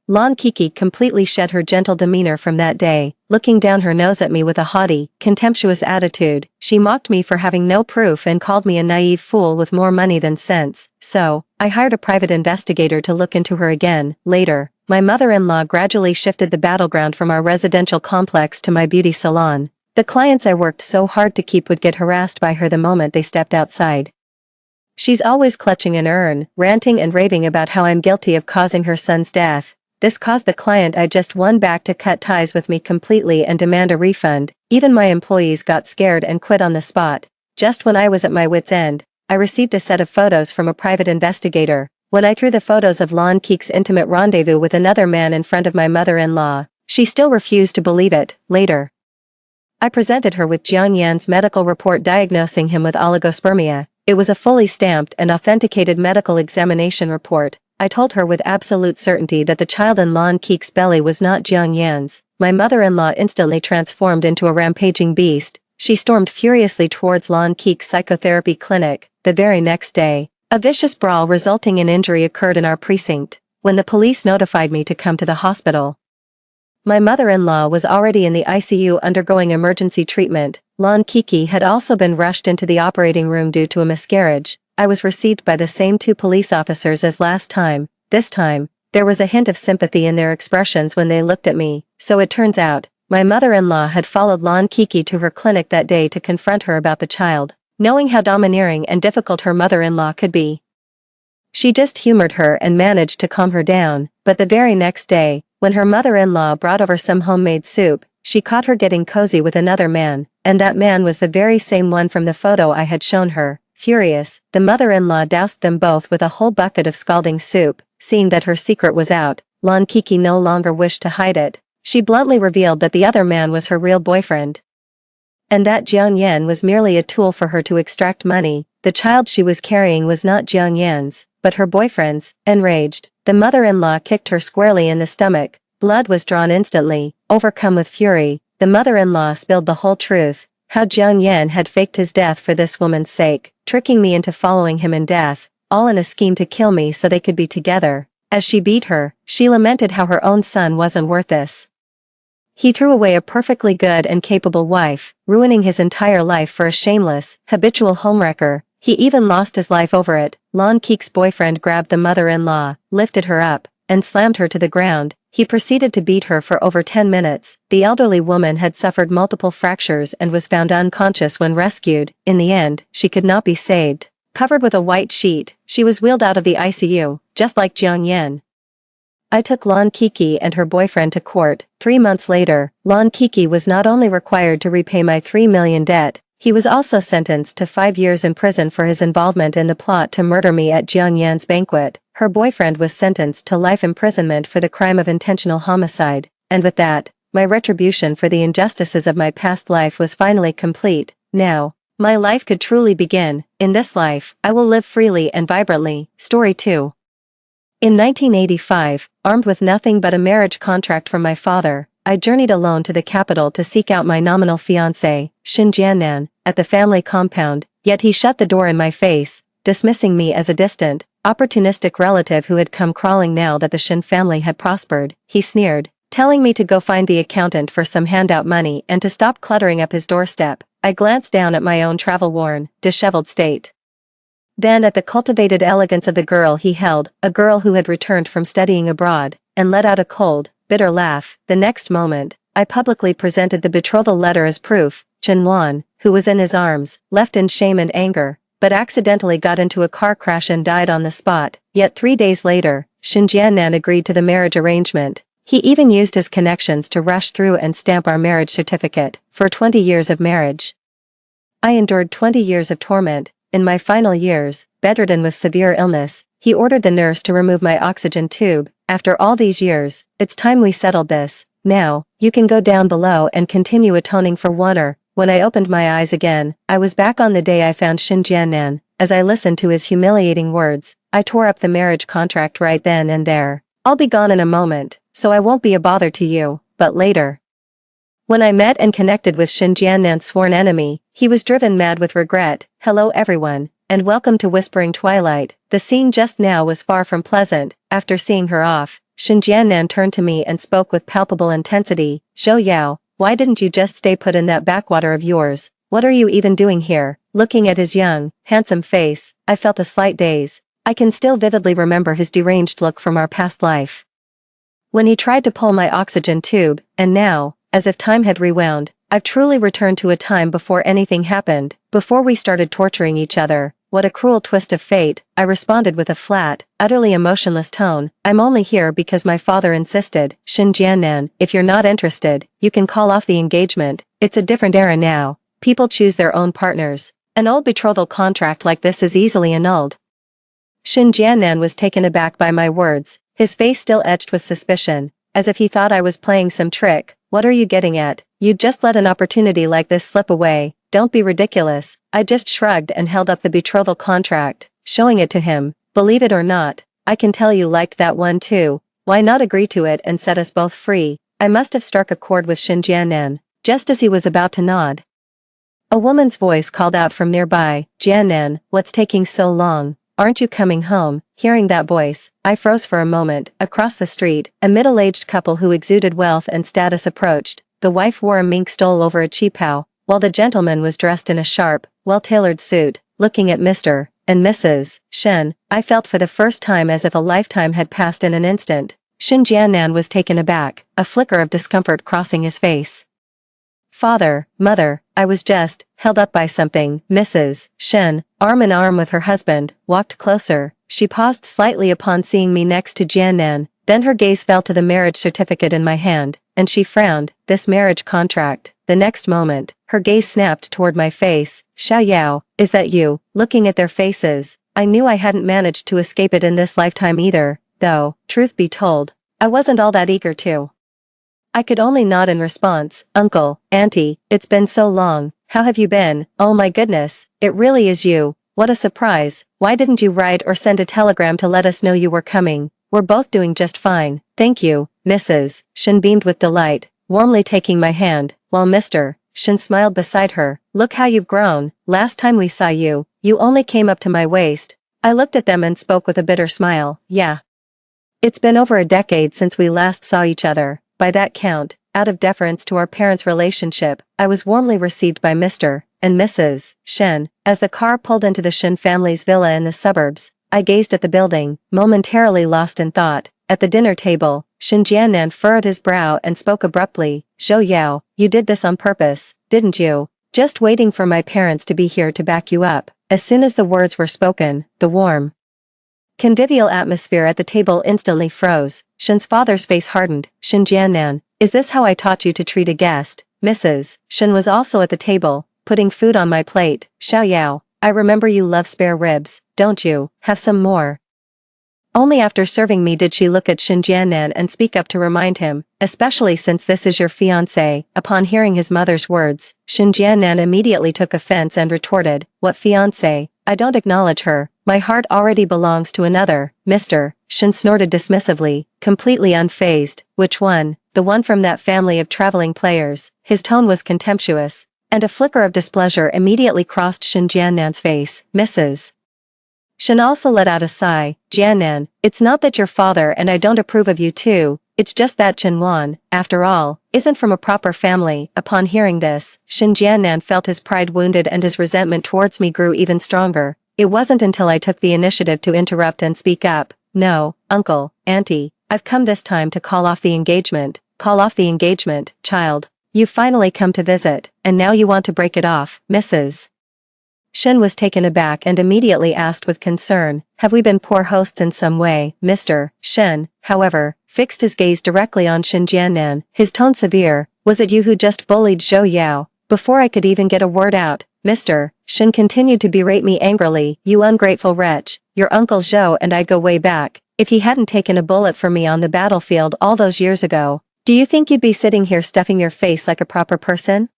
Lon Kiki completely shed her gentle demeanor from that day, looking down her nose at me with a haughty, contemptuous attitude. She mocked me for having no proof and called me a naive fool with more money than sense. So, I hired a private investigator to look into her again. Later, my mother-in-law gradually shifted the battleground from our residential complex to my beauty salon. The clients I worked so hard to keep would get harassed by her the moment they stepped outside. She's always clutching an urn, ranting and raving about how I'm guilty of causing her son's death. This caused the client I just won back to cut ties with me completely and demand a refund. Even my employees got scared and quit on the spot. Just when I was at my wit's end, I received a set of photos from a private investigator. When I threw the photos of Lon Kiki's intimate rendezvous with another man in front of my mother-in-law, she still refused to believe it. Later, I presented her with Jiang Yan's medical report diagnosing him with oligospermia. It was a fully stamped and authenticated medical examination report. I told her with absolute certainty that the child in Lon Kiki's belly was not Jiang Yan's. My mother-in-law instantly transformed into a rampaging beast. She stormed furiously towards Lon Kiki's psychotherapy clinic. The very next day, a vicious brawl resulting in injury occurred in our precinct. When the police notified me to come to the hospital, my mother-in-law was already in the ICU undergoing emergency treatment. Lon Kiki had also been rushed into the operating room due to a miscarriage. I was received by the same 2 police officers as last time. This time, there was a hint of sympathy in their expressions when they looked at me. So it turns out, my mother-in-law had followed Lon Kiki to her clinic that day to confront her about the child, knowing how domineering and difficult her mother-in-law could be. She just humored her and managed to calm her down, but the very next day, when her mother-in-law brought over some homemade soup, she caught her getting cozy with another man, and that man was the very same one from the photo I had shown her. Furious, the mother-in-law doused them both with a whole bucket of scalding soup. Seeing that her secret was out, Lon Kiki no longer wished to hide it. She bluntly revealed that the other man was her real boyfriend, and that Jiang Yan was merely a tool for her to extract money. The child she was carrying was not Jiang Yan's, but her boyfriend's. Enraged, the mother-in-law kicked her squarely in the stomach. Blood was drawn instantly. Overcome with fury, the mother-in-law spilled the whole truth. How Jiang Yan had faked his death for this woman's sake, tricking me into following him in death, all in a scheme to kill me so they could be together. As she beat her, she lamented how her own son wasn't worth this. He threw away a perfectly good and capable wife, ruining his entire life for a shameless, habitual homewrecker. He even lost his life over it. Lon Kiki's boyfriend grabbed the mother-in-law, lifted her up, and slammed her to the ground. He proceeded to beat her for over 10 minutes. The elderly woman had suffered multiple fractures and was found unconscious when rescued. In the end, she could not be saved. Covered with a white sheet, she was wheeled out of the ICU, just like Jiang Yan. I took Lon Kiki and her boyfriend to court. 3 months later, Lon Kiki was not only required to repay my 3 million debt, he was also sentenced to 5 years in prison for his involvement in the plot to murder me at Jiang Yan's banquet. Her boyfriend was sentenced to life imprisonment for the crime of intentional homicide, and with that, my retribution for the injustices of my past life was finally complete. Now, my life could truly begin. In this life, I will live freely and vibrantly. Story 2. In 1985, armed with nothing but a marriage contract from my father, I journeyed alone to the capital to seek out my nominal fiancé, Shin Jiannan, at the family compound, yet he shut the door in my face, dismissing me as a distant, opportunistic relative who had come crawling now that the Shin family had prospered. He sneered, telling me to go find the accountant for some handout money and to stop cluttering up his doorstep. I glanced down at my own travel-worn, disheveled state. Then at the cultivated elegance of the girl he held, a girl who had returned from studying abroad, and let out a cold, bitter laugh. The next moment, I publicly presented the betrothal letter as proof. Chen Wan, who was in his arms, left in shame and anger, but accidentally got into a car crash and died on the spot. Yet 3 days later, Shin Jiannan agreed to the marriage arrangement. He even used his connections to rush through and stamp our marriage certificate, for 20 years of marriage. I endured 20 years of torment. In my final years, bedridden with severe illness, he ordered the nurse to remove my oxygen tube. After all these years, it's time we settled this. Now, you can go down below and continue atoning for water. When I opened my eyes again, I was back on the day I found Shin Jiannan. As I listened to his humiliating words, I tore up the marriage contract right then and there. I'll be gone in a moment, so I won't be a bother to you, but later. When I met and connected with Shin Jiannan's sworn enemy, he was driven mad with regret. Hello everyone, and welcome to Whispering Twilight. The scene just now was far from pleasant. After seeing her off, Shin Jiannan turned to me and spoke with palpable intensity. Zhou Yao, why didn't you just stay put in that backwater of yours? What are you even doing here? Looking at his young, handsome face, I felt a slight daze. I can still vividly remember his deranged look from our past life. When he tried to pull my oxygen tube, and now, as if time had rewound, I've truly returned to a time before anything happened, before we started torturing each other. What a cruel twist of fate, I responded with a flat, utterly emotionless tone. I'm only here because my father insisted. Shin Jiannan, if you're not interested, you can call off the engagement. It's a different era now. People choose their own partners. An old betrothal contract like this is easily annulled. Shin Jiannan was taken aback by my words, his face still etched with suspicion, as if he thought I was playing some trick. What are you getting at? You'd just let an opportunity like this slip away. Don't be ridiculous. I just shrugged and held up the betrothal contract, showing it to him. Believe it or not, I can tell you liked that one too. Why not agree to it and set us both free? I must have struck a chord with Shin Jiannan, just as he was about to nod. A woman's voice called out from nearby, Jiannan, what's taking so long? Aren't you coming home? Hearing that voice, I froze for a moment. Across the street, a middle-aged couple who exuded wealth and status approached. The wife wore a mink stole over a cheapao, while the gentleman was dressed in a sharp, well-tailored suit. Looking at Mr. and Mrs. Shen, I felt for the first time as if a lifetime had passed in an instant. Shin Jiannan was taken aback, a flicker of discomfort crossing his face. Father, mother, I was just held up by something. Mrs. Shen, arm in arm with her husband, walked closer. She paused slightly upon seeing me next to Jiannan, then her gaze fell to the marriage certificate in my hand, and she frowned. This marriage contract. The next moment, her gaze snapped toward my face. Xiao Yao, is that you? Looking at their faces, I knew I hadn't managed to escape it in this lifetime either, though, truth be told, I wasn't all that eager to. I could only nod in response. Uncle, Auntie, it's been so long. How have you been? Oh my goodness, it really is you. What a surprise. Why didn't you write or send a telegram to let us know you were coming? We're both doing just fine. Thank you, Mrs. Shin beamed with delight, warmly taking my hand, while Mr. Shin smiled beside her. Look how you've grown. Last time we saw you, you only came up to my waist. I looked at them and spoke with a bitter smile. Yeah. It's been over a decade since we last saw each other. By that count, out of deference to our parents' relationship, I was warmly received by Mr. and Mrs. Shen. As the car pulled into the Shen family's villa in the suburbs, I gazed at the building, momentarily lost in thought. At the dinner table, Shin Jiannan furrowed his brow and spoke abruptly. Zhou Yao, you did this on purpose, didn't you? Just waiting for my parents to be here to back you up. As soon as the words were spoken, the warm, convivial atmosphere at the table instantly froze. Shin's father's face hardened. Shin Jiannan, is this how I taught you to treat a guest? Mrs. Shin was also at the table, putting food on my plate. Xiao Yao, I remember you love spare ribs, don't you? Have some more. Only after serving me did she look at Shin Jiannan and speak up to remind him, especially since this is your fiancé. Upon hearing his mother's words, Shin Jiannan immediately took offense and retorted, what fiancé? I don't acknowledge her. My heart already belongs to another, Mr. Shin snorted dismissively, completely unfazed. Which one? The one from that family of traveling players. His tone was contemptuous, and a flicker of displeasure immediately crossed Shin Jiannan's face. Mrs. Shin also let out a sigh. Jiannan, it's not that your father and I don't approve of you too, it's just that Jinwan, after all, isn't from a proper family. Upon hearing this, Shin Jiannan felt his pride wounded and his resentment towards me grew even stronger. It wasn't until I took the initiative to interrupt and speak up. No, uncle, auntie, I've come this time to call off the engagement. Call off the engagement, child. You've finally come to visit, and now you want to break it off, Mrs. Shin was taken aback and immediately asked with concern, have we been poor hosts in some way? Mr. Shin, however, fixed his gaze directly on Shin Jiannan, his tone severe. Was it you who just bullied Zhou Yao? Before I could even get a word out, Mr. Shin continued to berate me angrily. You ungrateful wretch, your uncle Zhou and I go way back. If he hadn't taken a bullet for me on the battlefield all those years ago, do you think you'd be sitting here stuffing your face like a proper person?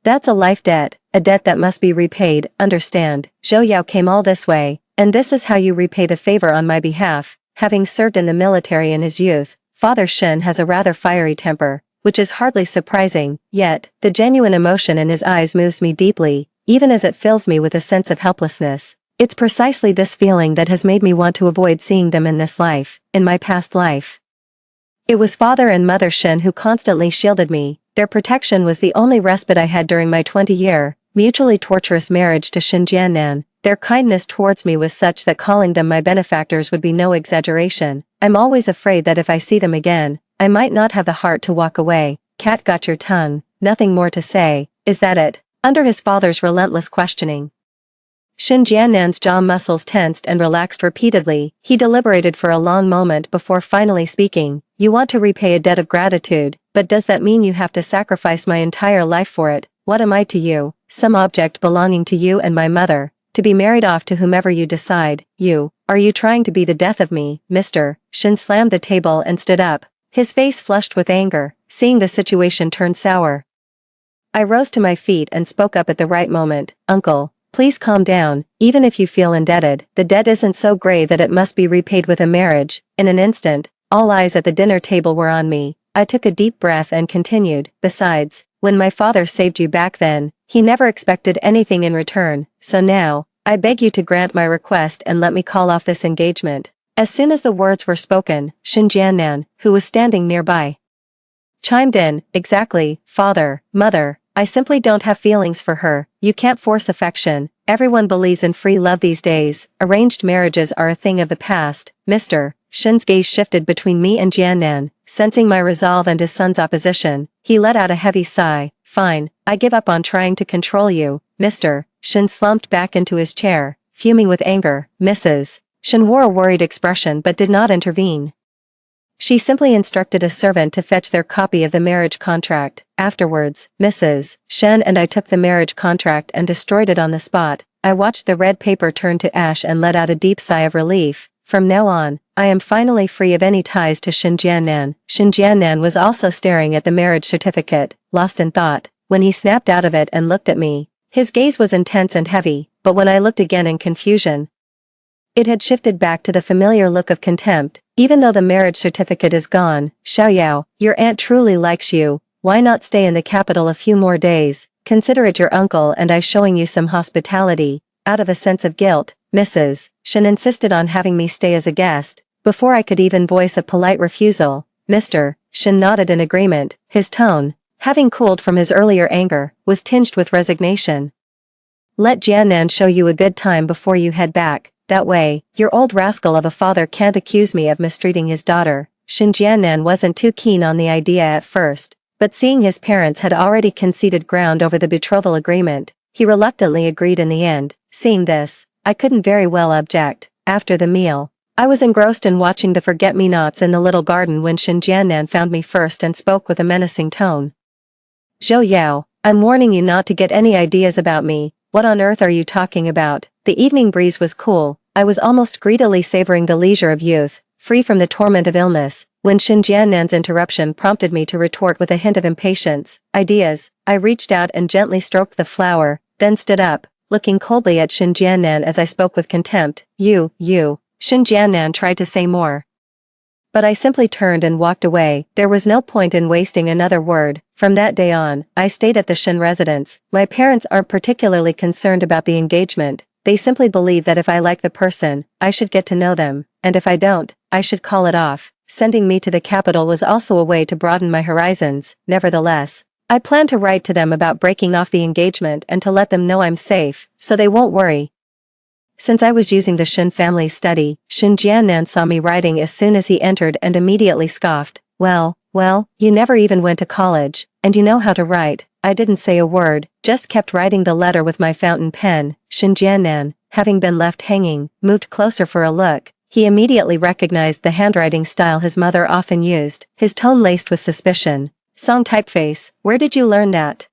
That's a life debt, a debt that must be repaid, understand. Zhou Yao came all this way, and this is how you repay the favor on my behalf. Having served in the military in his youth, Father Shin has a rather fiery temper, which is hardly surprising, yet, the genuine emotion in his eyes moves me deeply, even as it fills me with a sense of helplessness. It's precisely this feeling that has made me want to avoid seeing them in this life, in my past life. It was Father and Mother Shin who constantly shielded me. Their protection was the only respite I had during my 20-year, mutually torturous marriage to Shin Jiannan. Their kindness towards me was such that calling them my benefactors would be no exaggeration. I'm always afraid that if I see them again, I might not have the heart to walk away. Cat got your tongue, nothing more to say, is that it? Under his father's relentless questioning, Shin Jiannan's jaw muscles tensed and relaxed repeatedly. He deliberated for a long moment before finally speaking. You want to repay a debt of gratitude, but does that mean you have to sacrifice my entire life for it? What am I to you? Some object belonging to you and my mother, to be married off to whomever you decide. Are you trying to be the death of me, Mr. Shin slammed the table and stood up, his face flushed with anger, seeing the situation turn sour. I rose to my feet and spoke up at the right moment. Uncle, please calm down. Even if you feel indebted, the debt isn't so grave that it must be repaid with a marriage. In an instant, all eyes at the dinner table were on me. I took a deep breath and continued. Besides, when my father saved you back then, he never expected anything in return, so now, I beg you to grant my request and let me call off this engagement. As soon as the words were spoken, Shin Jiannan, who was standing nearby, chimed in. Exactly, father, mother, I simply don't have feelings for her. You can't force affection. Everyone believes in free love these days. Arranged marriages are a thing of the past. Mr. Shin's gaze shifted between me and Jiannan, sensing my resolve and his son's opposition. He let out a heavy sigh. Fine, I give up on trying to control you. Mr. Shin slumped back into his chair, fuming with anger. Mrs. Shin wore a worried expression but did not intervene. She simply instructed a servant to fetch their copy of the marriage contract. Afterwards, Mrs. Shen and I took the marriage contract and destroyed it on the spot. I watched the red paper turn to ash and let out a deep sigh of relief. From now on, I am finally free of any ties to Shin Jiannan. Shin Jiannan was also staring at the marriage certificate, lost in thought, when he snapped out of it and looked at me. His gaze was intense and heavy, but when I looked again in confusion, it had shifted back to the familiar look of contempt. Even though the marriage certificate is gone, Xiaoyao, your aunt truly likes you. Why not stay in the capital a few more days? Consider it your uncle and I showing you some hospitality. Out of a sense of guilt, Mrs. Shin insisted on having me stay as a guest. Before I could even voice a polite refusal, Mr. Shin nodded in agreement. His tone, having cooled from his earlier anger, was tinged with resignation. Let Jiannan show you a good time before you head back. That way, your old rascal of a father can't accuse me of mistreating his daughter. Shin Jiannan wasn't too keen on the idea at first, but seeing his parents had already conceded ground over the betrothal agreement, he reluctantly agreed in the end. Seeing this, I couldn't very well object. After the meal, I was engrossed in watching the forget-me-nots in the little garden when Shin Jiannan found me first and spoke with a menacing tone. Zhou Yao, I'm warning you not to get any ideas about me. What on earth are you talking about? The evening breeze was cool. I was almost greedily savoring the leisure of youth, free from the torment of illness, when Shin Jiannan's interruption prompted me to retort with a hint of impatience. Ideas. I reached out and gently stroked the flower, then stood up, looking coldly at Shin Jiannan as I spoke with contempt. You. Shin Jiannan tried to say more, but I simply turned and walked away. There was no point in wasting another word. From that day on, I stayed at the Shin residence. My parents aren't particularly concerned about the engagement. They simply believe that if I like the person, I should get to know them, and if I don't, I should call it off. Sending me to the capital was also a way to broaden my horizons. Nevertheless, I plan to write to them about breaking off the engagement and to let them know I'm safe, so they won't worry. Since I was using the Shin family study, Shin Jiannan saw me writing as soon as he entered and immediately scoffed. Well, you never even went to college, and you know how to write. I didn't say a word, just kept writing the letter with my fountain pen. Shin Jiannan, having been left hanging, moved closer for a look. He immediately recognized the handwriting style his mother often used, his tone laced with suspicion. Song typeface, where did you learn that?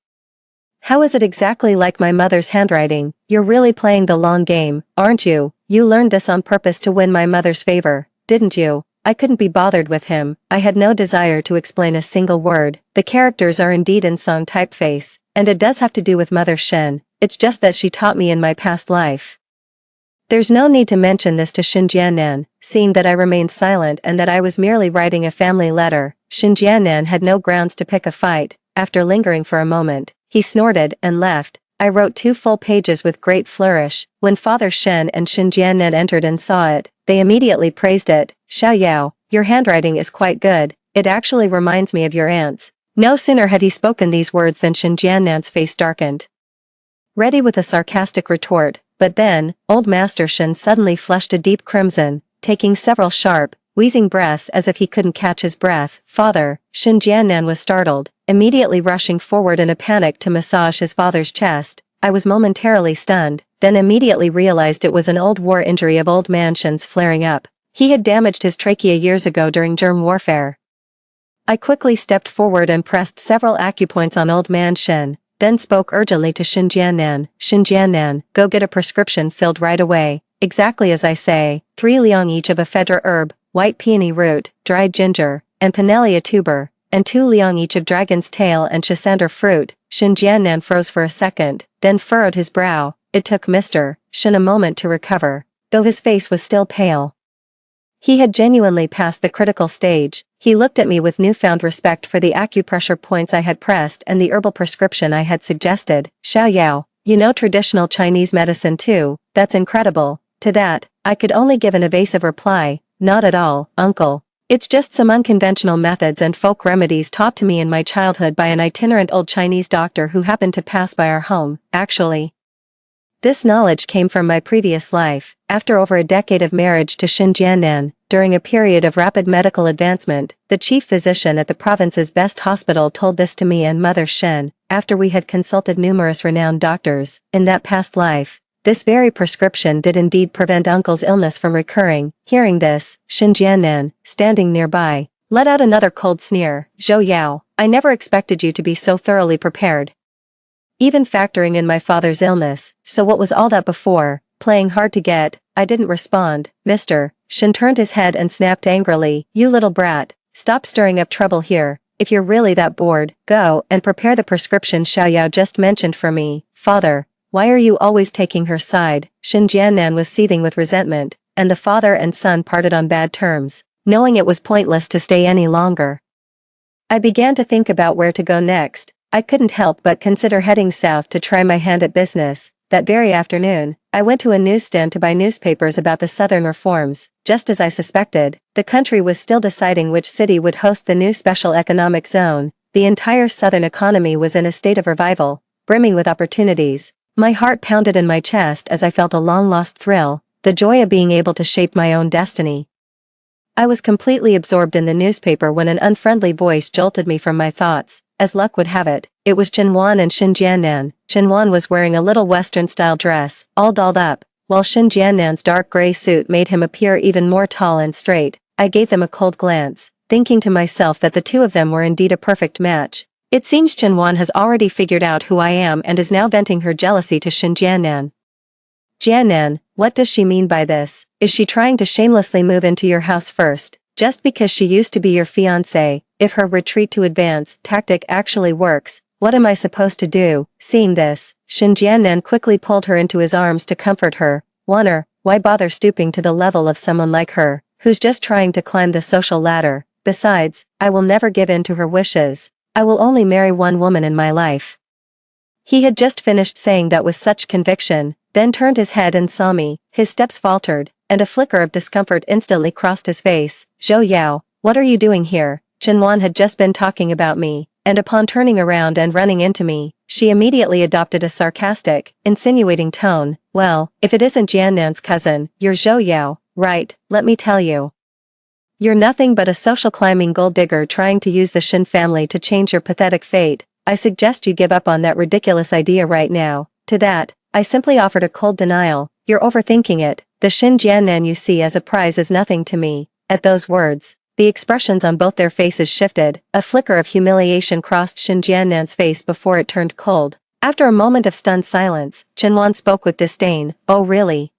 How is it exactly like my mother's handwriting? You're really playing the long game, aren't you? You learned this on purpose to win my mother's favor, didn't you? I couldn't be bothered with him. I had no desire to explain a single word. The characters are indeed in Song typeface, and it does have to do with Mother Shin. It's just that she taught me in my past life. There's no need to mention this to Shin Jiannan, seeing that I remained silent and that I was merely writing a family letter. Shin Jiannan had no grounds to pick a fight. After lingering for a moment, he snorted and left. I wrote 2 full pages with great flourish. When Father Shen and Shin Jiannan entered and saw it, they immediately praised it. Xiao Yao, your handwriting is quite good. It actually reminds me of your aunt's. No sooner had he spoken these words than Shin Jiannan's face darkened, ready with a sarcastic retort. But then, old Master Shin suddenly flushed a deep crimson, taking several sharp, wheezing breaths as if he couldn't catch his breath. Father, Shin Jiannan was startled, immediately rushing forward in a panic to massage his father's chest. I was momentarily stunned, then immediately realized it was an old war injury of old man Shin's flaring up. He had damaged his trachea years ago during germ warfare. I quickly stepped forward and pressed several acupoints on old man Shin, then spoke urgently to Shin Jiannan. Shin Jiannan, go get a prescription filled right away. Exactly as I say, 3 liang each of ephedra herb, white peony root, dried ginger, and Pinellia tuber, and 2 liang each of dragon's tail and chisander fruit. Shin Jiannan froze for a second, then furrowed his brow. It took Mr. Shin a moment to recover, though his face was still pale. He had genuinely passed the critical stage. He looked at me with newfound respect for the acupressure points I had pressed and the herbal prescription I had suggested. Xiao Yao, you know traditional Chinese medicine too? That's incredible. To that, I could only give an evasive reply. Not at all, uncle. It's just some unconventional methods and folk remedies taught to me in my childhood by an itinerant old Chinese doctor who happened to pass by our home. Actually, this knowledge came from my previous life. After over a decade of marriage to Shin Jiannan, during a period of rapid medical advancement, the chief physician at the province's best hospital told this to me and Mother Shin, after we had consulted numerous renowned doctors. In that past life, this very prescription did indeed prevent uncle's illness from recurring. Hearing this, Shin Jiannan, standing nearby, let out another cold sneer. Zhou Yao, I never expected you to be so thoroughly prepared, even factoring in my father's illness. So what was all that before? Playing hard to get? I didn't respond. Mr. Shin turned his head and snapped angrily. You little brat, stop stirring up trouble here. If you're really that bored, go and prepare the prescription Xiao Yao just mentioned for me. Father, why are you always taking her side? Shin Jiannan was seething with resentment, and the father and son parted on bad terms, knowing it was pointless to stay any longer. I began to think about where to go next. I couldn't help but consider heading south to try my hand at business. That very afternoon, I went to a newsstand to buy newspapers about the southern reforms. Just as I suspected, the country was still deciding which city would host the new special economic zone. The entire southern economy was in a state of revival, brimming with opportunities. My heart pounded in my chest as I felt a long-lost thrill, the joy of being able to shape my own destiny. I was completely absorbed in the newspaper when an unfriendly voice jolted me from my thoughts. As luck would have it, it was Chenwan and Shin Jiannan. Chenwan was wearing a little Western-style dress, all dolled up, while Shin Jiannan's dark gray suit made him appear even more tall and straight. I gave them a cold glance, thinking to myself that the two of them were indeed a perfect match. It seems Chenwan has already figured out who I am and is now venting her jealousy to Shin Jiannan. Jiannan, what does she mean by this? Is she trying to shamelessly move into your house first, just because she used to be your fiancé? If her retreat to advance tactic actually works, What am I supposed to do? Seeing this, Shin Jiannan quickly pulled her into his arms to comfort her. Wonder, why bother stooping to the level of someone like her, who's just trying to climb the social ladder? Besides, I will never give in to her wishes. I will only marry one woman in my life. He had just finished saying that with such conviction, then turned his head and saw me. His steps faltered, and a flicker of discomfort instantly crossed his face. Zhou Yao, what are you doing here? Chenwan had just been talking about me, and upon turning around and running into me, she immediately adopted a sarcastic, insinuating tone. Well, if it isn't Jiannan's cousin, you're Zhou Yao, right? Let me tell you. You're nothing but a social climbing gold digger trying to use the Shin family to change your pathetic fate. I suggest you give up on that ridiculous idea right now. To that, I simply offered a cold denial. You're overthinking it. The Shin Jiannan you see as a prize is nothing to me. At those words, the expressions on both their faces shifted. A flicker of humiliation crossed Shin Jiannan's face before it turned cold. After a moment of stunned silence, Chenwan spoke with disdain. Oh really?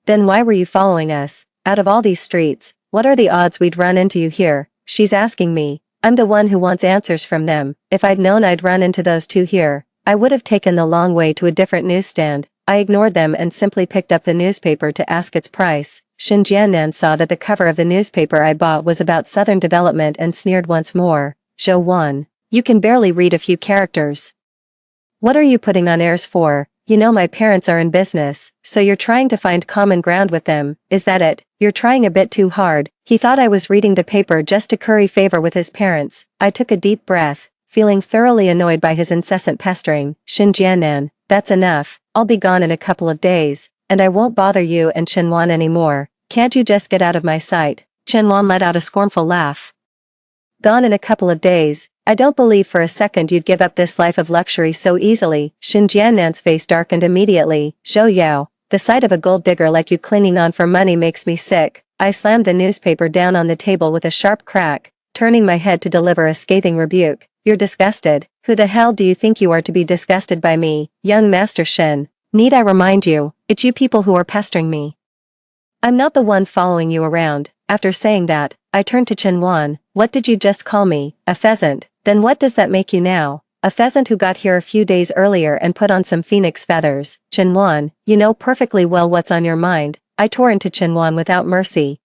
Then why were you following us? Out of all these streets, what are the odds we'd run into you here? She's asking me. I'm the one who wants answers from them. If I'd known I'd run into those two here, I would have taken the long way to a different newsstand. I ignored them and simply picked up the newspaper to ask its price. Shin Jiannan saw that the cover of the newspaper I bought was about Southern development and sneered once more. Zhou Wan, you can barely read a few characters. What are you putting on airs for? You know my parents are in business, so you're trying to find common ground with them, is that it? You're trying a bit too hard. He thought I was reading the paper just to curry favor with his parents. I took a deep breath, feeling thoroughly annoyed by his incessant pestering. Shin Jiannan, that's enough. I'll be gone in a couple of days, and I won't bother you and Chenwan anymore. Can't you just get out of my sight? Chenwan let out a scornful laugh. Gone in a couple of days? I don't believe for a second you'd give up this life of luxury so easily. Shin Jiannan's face darkened immediately. Zhou Yao, the sight of a gold digger like you clinging on for money makes me sick. I slammed the newspaper down on the table with a sharp crack, turning my head to deliver a scathing rebuke. You're disgusted. Who the hell do you think you are to be disgusted by me, young Master Shin? Need I remind you, it's you people who are pestering me. I'm not the one following you around. After saying that, I turned to Chenwan. What did you just call me? A pheasant? Then what does that make you now? A pheasant who got here a few days earlier and put on some phoenix feathers. Chenwan, you know perfectly well what's on your mind. I tore into Chenwan without mercy,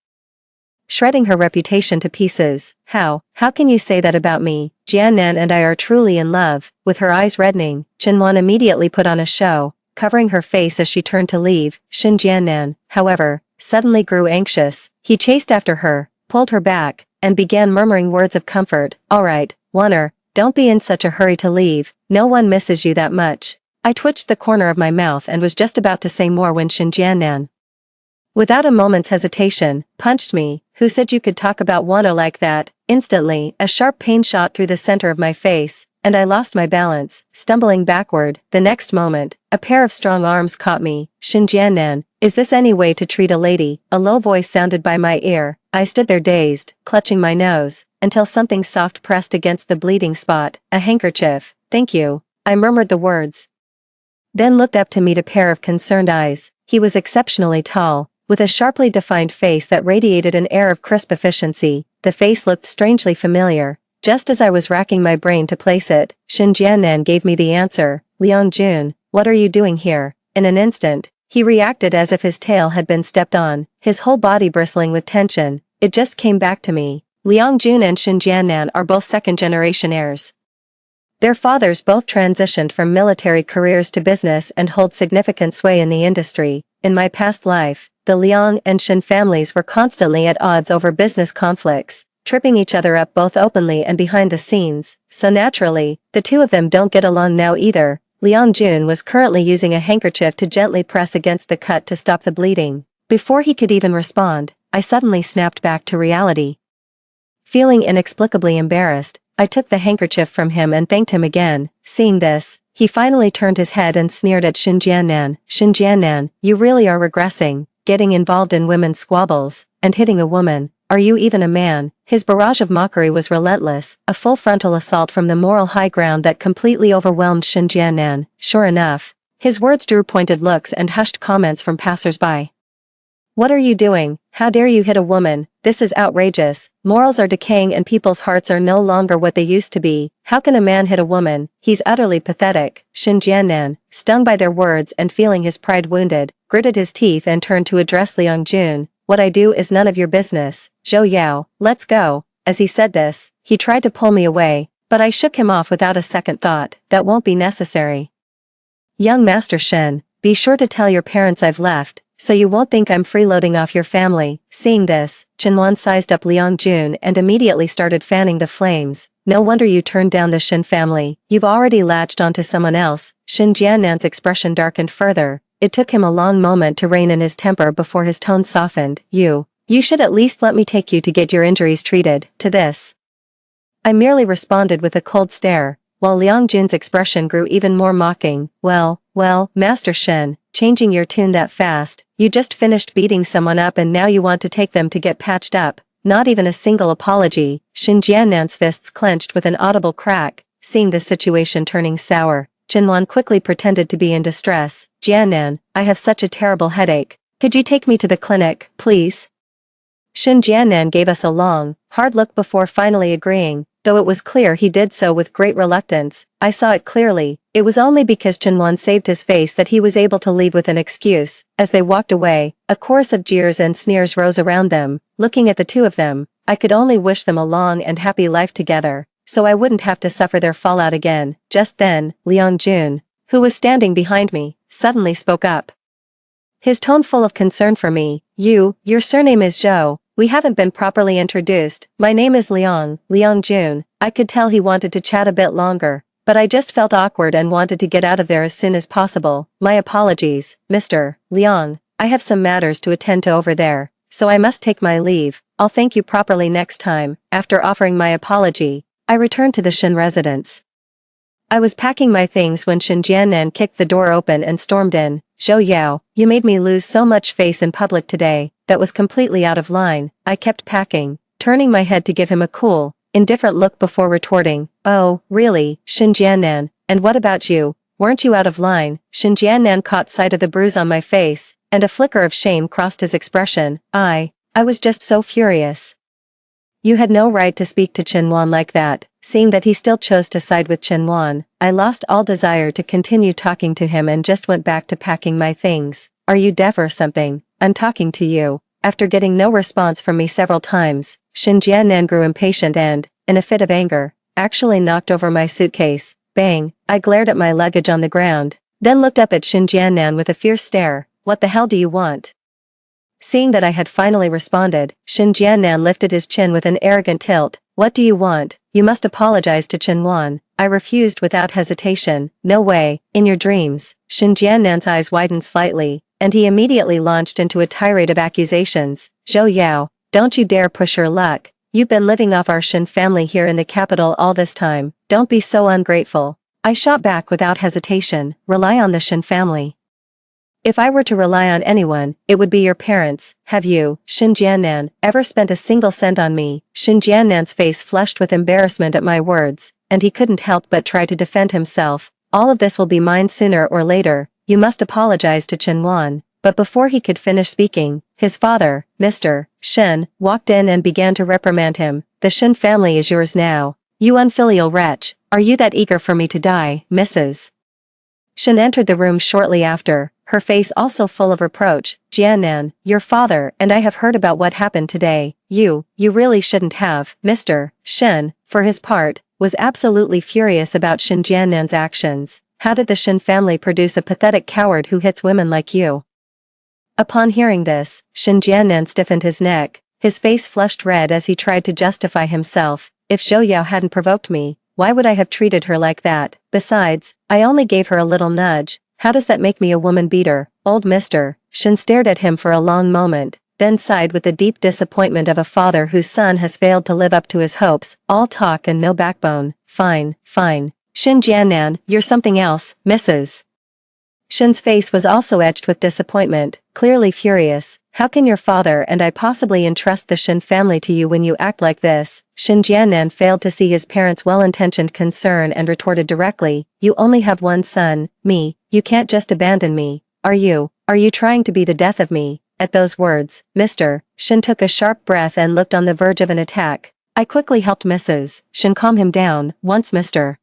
shredding her reputation to pieces. How can you say that about me? Jiannan and I are truly in love. With her eyes reddening, Chenwan immediately put on a show, covering her face as she turned to leave. Shin Jiannan, however, suddenly grew anxious. He chased after her, pulled her back, and began murmuring words of comfort. All right, Wanner, don't be in such a hurry to leave. No one misses you that much. I twitched the corner of my mouth and was just about to say more when Shin Jiannan, without a moment's hesitation, punched me. Who said you could talk about Wanner like that? Instantly, a sharp pain shot through the center of my face, and I lost my balance, stumbling backward. The next moment, a pair of strong arms caught me. Shin Jiannan, is this any way to treat a lady? A low voice sounded by my ear. I stood there dazed, clutching my nose, until something soft pressed against the bleeding spot. A handkerchief. Thank you. I murmured the words, then looked up to meet a pair of concerned eyes. He was exceptionally tall, with a sharply defined face that radiated an air of crisp efficiency. The face looked strangely familiar. Just as I was racking my brain to place it, Shin Jiannan gave me the answer. Liang Jun, what are you doing here? In an instant, he reacted as if his tail had been stepped on, his whole body bristling with tension. It just came back to me. Liang Jun and Shin Jiannan are both second-generation heirs. Their fathers both transitioned from military careers to business and hold significant sway in the industry. In my past life, the Liang and Shin families were constantly at odds over business conflicts, tripping each other up both openly and behind the scenes, so naturally, the two of them don't get along now either. Liang Jun was currently using a handkerchief to gently press against the cut to stop the bleeding. Before he could even respond, I suddenly snapped back to reality. Feeling inexplicably embarrassed, I took the handkerchief from him and thanked him again. Seeing this, he finally turned his head and sneered at Shin Jiannan. Shin Jiannan, you really are regressing, getting involved in women's squabbles, and hitting a woman. Are you even a man? His barrage of mockery was relentless, a full frontal assault from the moral high ground that completely overwhelmed Shin Jiannan. Sure enough, his words drew pointed looks and hushed comments from passers-by. What are you doing? How dare you hit a woman? This is outrageous. Morals are decaying and people's hearts are no longer what they used to be. How can a man hit a woman? He's utterly pathetic. Shin Jiannan, stung by their words and feeling his pride wounded, gritted his teeth and turned to address Liang Jun. What I do is none of your business. Zhou Yao, let's go. As he said this, he tried to pull me away, but I shook him off without a second thought. That won't be necessary. Young Master Shen, be sure to tell your parents I've left, so you won't think I'm freeloading off your family. Seeing this, Chenwan sized up Liang Jun and immediately started fanning the flames. No wonder you turned down the Shen family. You've already latched onto someone else. Shin Jiannan's expression darkened further. It took him a long moment to rein in his temper before his tone softened. You should at least let me take you to get your injuries treated. To this, I merely responded with a cold stare, while Liang Jun's expression grew even more mocking. Well, Master Shen, changing your tune that fast, you just finished beating someone up and now you want to take them to get patched up. Not even a single apology. Shin Jiannan's fists clenched with an audible crack. Seeing the situation turning sour, Chenwan quickly pretended to be in distress. Jiannan, I have such a terrible headache. Could you take me to the clinic, please? Shin Jiannan gave us a long, hard look before finally agreeing, though it was clear he did so with great reluctance. I saw it clearly. It was only because Chenwan saved his face that he was able to leave with an excuse. As they walked away, a chorus of jeers and sneers rose around them. Looking at the two of them, I could only wish them a long and happy life together, so I wouldn't have to suffer their fallout again. Just then, Liang Jun, who was standing behind me, suddenly spoke up. His tone full of concern for me. Your surname is Zhou. We haven't been properly introduced. My name is Liang Jun. I could tell he wanted to chat a bit longer, but I just felt awkward and wanted to get out of there as soon as possible. My apologies, Mr. Liang. I have some matters to attend to over there, so I must take my leave. I'll thank you properly next time. After offering my apology, I returned to the Shin residence. I was packing my things when Shin Jiannan kicked the door open and stormed in. Zhou Yao, you made me lose so much face in public today. That was completely out of line. I kept packing, turning my head to give him a cool, indifferent look before retorting. Oh, really, Shin Jiannan, and what about you? Weren't you out of line? Shin Jiannan caught sight of the bruise on my face, and a flicker of shame crossed his expression. I was just so furious. You had no right to speak to Chenwan like that. Seeing that he still chose to side with Chenwan, I lost all desire to continue talking to him and just went back to packing my things. Are you deaf or something? I'm talking to you. After getting no response from me several times, Shin Jiannan grew impatient and, in a fit of anger, actually knocked over my suitcase. Bang! I glared at my luggage on the ground, then looked up at Shin Jiannan with a fierce stare. What the hell do you want? Seeing that I had finally responded, Shin Jiannan lifted his chin with an arrogant tilt. What do you want? You must apologize to Chenwan. I refused without hesitation. No way, in your dreams. Shin Jiannan's eyes widened slightly, and he immediately launched into a tirade of accusations. Zhou Yao, don't you dare push your luck. You've been living off our Shin family here in the capital all this time. Don't be so ungrateful. I shot back without hesitation. Rely on the Shin family. If I were to rely on anyone, it would be your parents. Have you, Shin Jiannan, ever spent a single cent on me? Shin Jiannan's face flushed with embarrassment at my words, and he couldn't help but try to defend himself. All of this will be mine sooner or later. You must apologize to Chenwan. But before he could finish speaking, his father, Mr. Shen, walked in and began to reprimand him. The Shen family is yours now. You unfilial wretch. Are you that eager for me to die, Mrs. Shen entered the room shortly after, her face also full of reproach. Jiannan, your father and I have heard about what happened today. You really shouldn't have. Mr. Shen, for his part, was absolutely furious about Shin Jiannan's actions. How did the Shen family produce a pathetic coward who hits women like you? Upon hearing this, Shin Jiannan stiffened his neck. His face flushed red as he tried to justify himself. If Zhou Yao hadn't provoked me, why would I have treated her like that? Besides, I only gave her a little nudge. How does that make me a woman beater? Old Mr. Shen stared at him for a long moment, then sighed with the deep disappointment of a father whose son has failed to live up to his hopes. All talk and no backbone. Fine. Shin Jiannan, you're something else, Mrs. Shen's face was also etched with disappointment, clearly furious. How can your father and I possibly entrust the Shen family to you when you act like this? Shin Jiannan failed to see his parents' well-intentioned concern and retorted directly. You only have one son, me. You can't just abandon me. Are you trying to be the death of me? At those words, Mr. Shin took a sharp breath and looked on the verge of an attack. I quickly helped Mrs. Shin calm him down. Once Mr.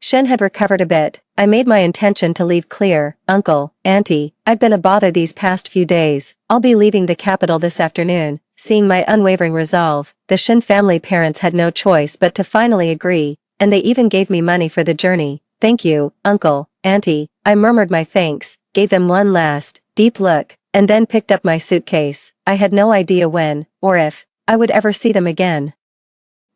Shin had recovered a bit, I made my intention to leave clear. Uncle, Auntie, I've been a bother these past few days. I'll be leaving the capital this afternoon. Seeing my unwavering resolve, the Shin family parents had no choice but to finally agree, and they even gave me money for the journey. Thank you, Uncle, Auntie. I murmured my thanks, gave them one last, deep look, and then picked up my suitcase. I had no idea when, or if, I would ever see them again.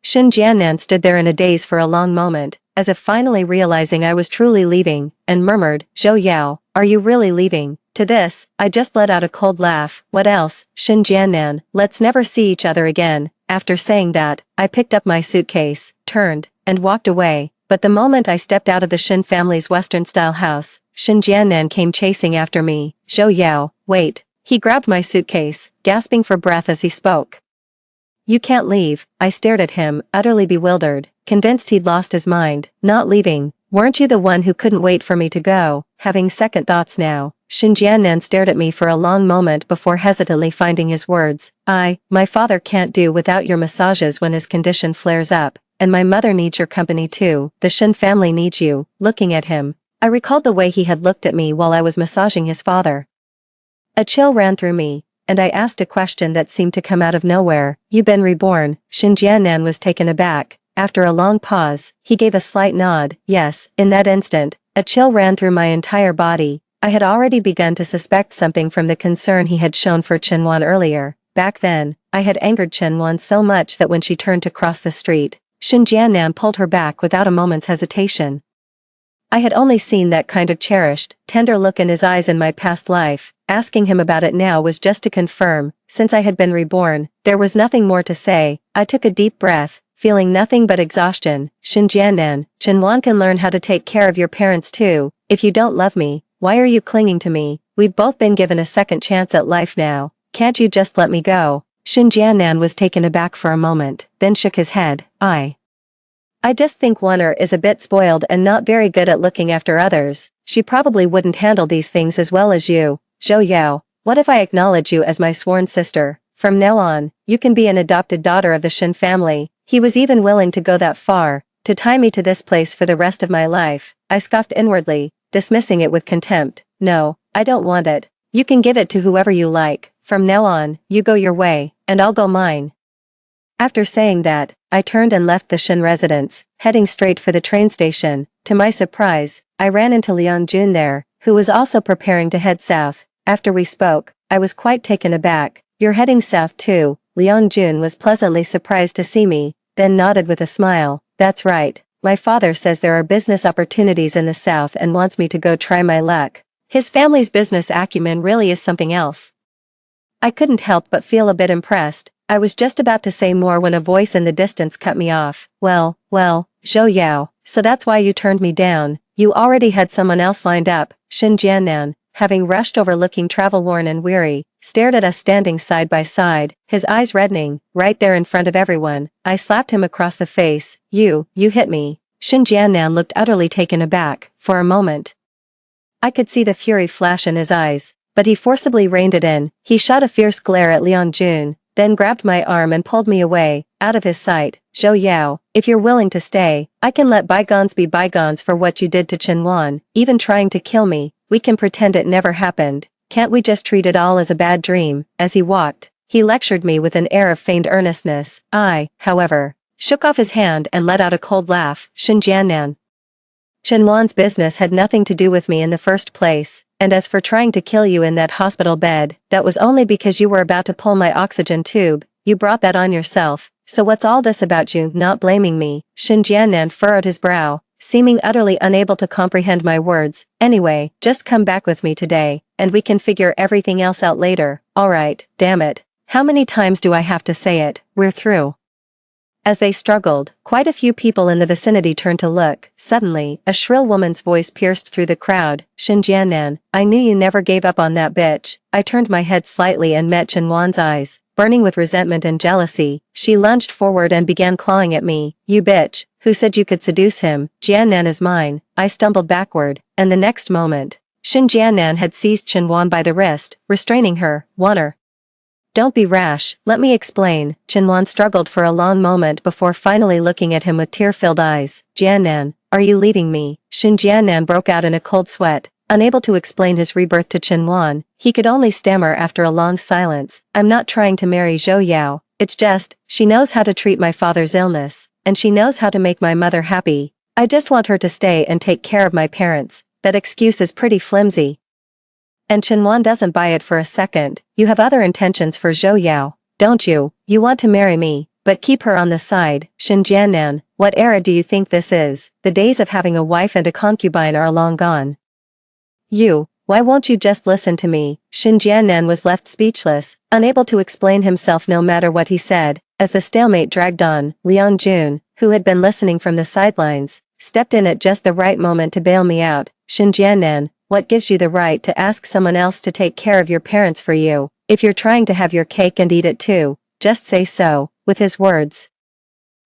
Shin Jiannan stood there in a daze for a long moment, as if finally realizing I was truly leaving, and murmured, Zhou Yao, are you really leaving? To this, I just let out a cold laugh. What else, Shin Jiannan, let's never see each other again. After saying that, I picked up my suitcase, turned, and walked away, but the moment I stepped out of the Shin family's Western-style house, Shin Jiannan came chasing after me. Zhou Yao, wait. He grabbed my suitcase, gasping for breath as he spoke. You can't leave. I stared at him, utterly bewildered, convinced he'd lost his mind. Not leaving. Weren't you the one who couldn't wait for me to go? Having second thoughts now, Shin Jiannan stared at me for a long moment before hesitantly finding his words. My father can't do without your massages when his condition flares up, and my mother needs your company too. The Shin family needs you. Looking at him, I recalled the way he had looked at me while I was massaging his father. A chill ran through me, and I asked a question that seemed to come out of nowhere. You been reborn? Shin Jiannan was taken aback. After a long pause, he gave a slight nod. Yes. In that instant, a chill ran through my entire body. I had already begun to suspect something from the concern he had shown for Chenwan earlier. Back then, I had angered Chenwan so much that when she turned to cross the street, Shin Jiannan pulled her back without a moment's hesitation. I had only seen that kind of cherished, tender look in his eyes in my past life. Asking him about it now was just to confirm, since I had been reborn, there was nothing more to say. I took a deep breath, feeling nothing but exhaustion. Shin Jiannan, Chenwan can learn how to take care of your parents too. If you don't love me, why are you clinging to me? We've both been given a second chance at life now. Can't you just let me go? Shin Jiannan was taken aback for a moment, then shook his head. I just think Wonner is a bit spoiled and not very good at looking after others. She probably wouldn't handle these things as well as you. Zhou Yao, what if I acknowledge you as my sworn sister? From now on, you can be an adopted daughter of the Shin family. He was even willing to go that far, to tie me to this place for the rest of my life. I scoffed inwardly, dismissing it with contempt. No, I don't want it. You can give it to whoever you like. From now on, you go your way, and I'll go mine. After saying that, I turned and left the Shin residence, heading straight for the train station. To my surprise, I ran into Liang Jun there, who was also preparing to head south. After we spoke, I was quite taken aback. You're heading south too? Liang Jun was pleasantly surprised to see me, then nodded with a smile. That's right. My father says there are business opportunities in the south and wants me to go try my luck. His family's business acumen really is something else. I couldn't help but feel a bit impressed. I was just about to say more when a voice in the distance cut me off. Well, Zhou Yao, so that's why you turned me down. You already had someone else lined up. Shin Jiannan, having rushed over looking travel-worn and weary, stared at us standing side by side, his eyes reddening, right there in front of everyone. I slapped him across the face. You hit me. Shin Jiannan looked utterly taken aback. For a moment, I could see the fury flash in his eyes, but he forcibly reined it in. He shot a fierce glare at Liang Jun, then grabbed my arm and pulled me away, out of his sight. Zhou Yao, if you're willing to stay, I can let bygones be bygones for what you did to Chenwan. Even trying to kill me, we can pretend it never happened. Can't we just treat it all as a bad dream? As he walked, he lectured me with an air of feigned earnestness. I, however, shook off his hand and let out a cold laugh. Shin Jiannan, Chenwan's business had nothing to do with me in the first place, and as for trying to kill you in that hospital bed, that was only because you were about to pull my oxygen tube. You brought that on yourself. So what's all this about you not blaming me? Shin Jiannan furrowed his brow, seeming utterly unable to comprehend my words. Anyway, just come back with me today, and we can figure everything else out later. Alright, damn it. How many times do I have to say it? We're through. As they struggled, quite a few people in the vicinity turned to look. Suddenly, a shrill woman's voice pierced through the crowd. Shin Jiannan, I knew you never gave up on that bitch. I turned my head slightly and met Chenwan's eyes, burning with resentment and jealousy. She lunged forward and began clawing at me. You bitch, who said you could seduce him? Jiannan is mine. I stumbled backward, and the next moment, Shin Jiannan had seized Chenwan by the wrist, restraining her. "Waner. Don't be rash, let me explain." Chenwan struggled for a long moment before finally looking at him with tear-filled eyes. "Jiannan, are you leaving me?" Shin Jiannan broke out in a cold sweat. Unable to explain his rebirth to Chenwan, he could only stammer after a long silence, "I'm not trying to marry Zhou Yao, it's just, she knows how to treat my father's illness, and she knows how to make my mother happy. I just want her to stay and take care of my parents." That excuse is pretty flimsy. And Chenwan doesn't buy it for a second. "You have other intentions for Zhou Yao, don't you? You want to marry me, but keep her on the side." Shin Jiannan, what era do you think this is? The days of having a wife and a concubine are long gone. Why won't you just listen to me?" Shin Jiannan was left speechless, unable to explain himself no matter what he said. As the stalemate dragged on, Liang Jun, who had been listening from the sidelines, stepped in at just the right moment to bail me out. "Shin Jiannan, what gives you the right to ask someone else to take care of your parents for you? If you're trying to have your cake and eat it too, just say so." With his words,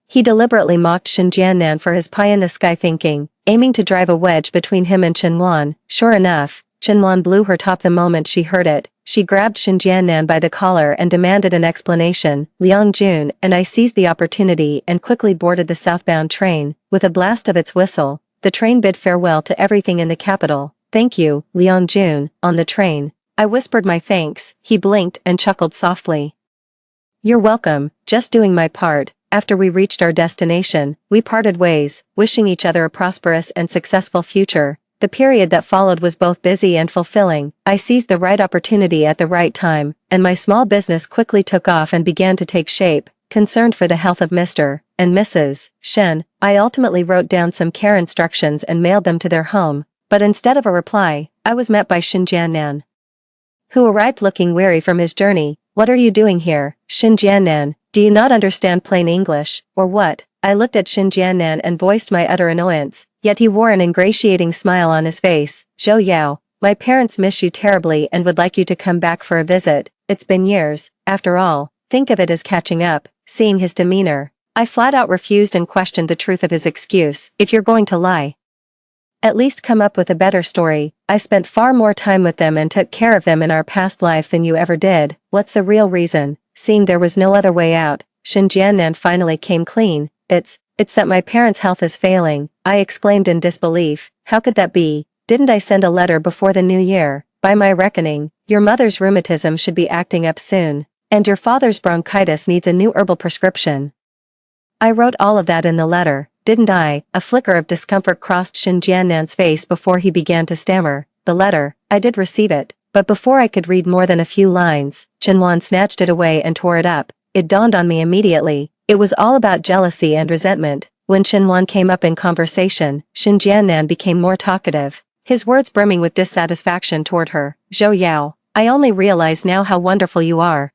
he deliberately mocked Shin Jiannan for his pie-in-the-sky thinking, aiming to drive a wedge between him and Chenwan. Sure enough, Chenwan blew her top the moment she heard it. She grabbed Shin Jiannan by the collar and demanded an explanation. Liang Jun and I seized the opportunity and quickly boarded the southbound train. With a blast of its whistle, the train bid farewell to everything in the capital. "Thank you, Liang Jun." On the train, I whispered my thanks. He blinked and chuckled softly. "You're welcome, just doing my part." After we reached our destination, we parted ways, wishing each other a prosperous and successful future. The period that followed was both busy and fulfilling. I seized the right opportunity at the right time, and my small business quickly took off and began to take shape. Concerned for the health of Mr. and Mrs. Shen, I ultimately wrote down some care instructions and mailed them to their home. But instead of a reply, I was met by Shin Jiannan, who arrived looking weary from his journey. "What are you doing here, Shin Jiannan? Do you not understand plain English, or what?" I looked at Shin Jiannan and voiced my utter annoyance, yet he wore an ingratiating smile on his face. "Zhou Yao, my parents miss you terribly and would like you to come back for a visit. It's been years, after all. Think of it as catching up." Seeing his demeanor, I flat out refused and questioned the truth of his excuse. "If you're going to lie, at least come up with a better story. I spent far more time with them and took care of them in our past life than you ever did. What's the real reason?" Seeing there was no other way out, Shin Jiannan finally came clean. It's that my parents' health is failing," I exclaimed in disbelief. "How could that be? Didn't I send a letter before the new year? By my reckoning, your mother's rheumatism should be acting up soon, and your father's bronchitis needs a new herbal prescription. I wrote all of that in the letter, didn't I?" A flicker of discomfort crossed Shin Jiannan's face before he began to stammer. "The letter, I did receive it." But before I could read more than a few lines, Chenwan snatched it away and tore it up. It dawned on me immediately. It was all about jealousy and resentment. When Chenwan came up in conversation, Shin Jiannan became more talkative, his words brimming with dissatisfaction toward her. "Zhou Yao, I only realize now how wonderful you are.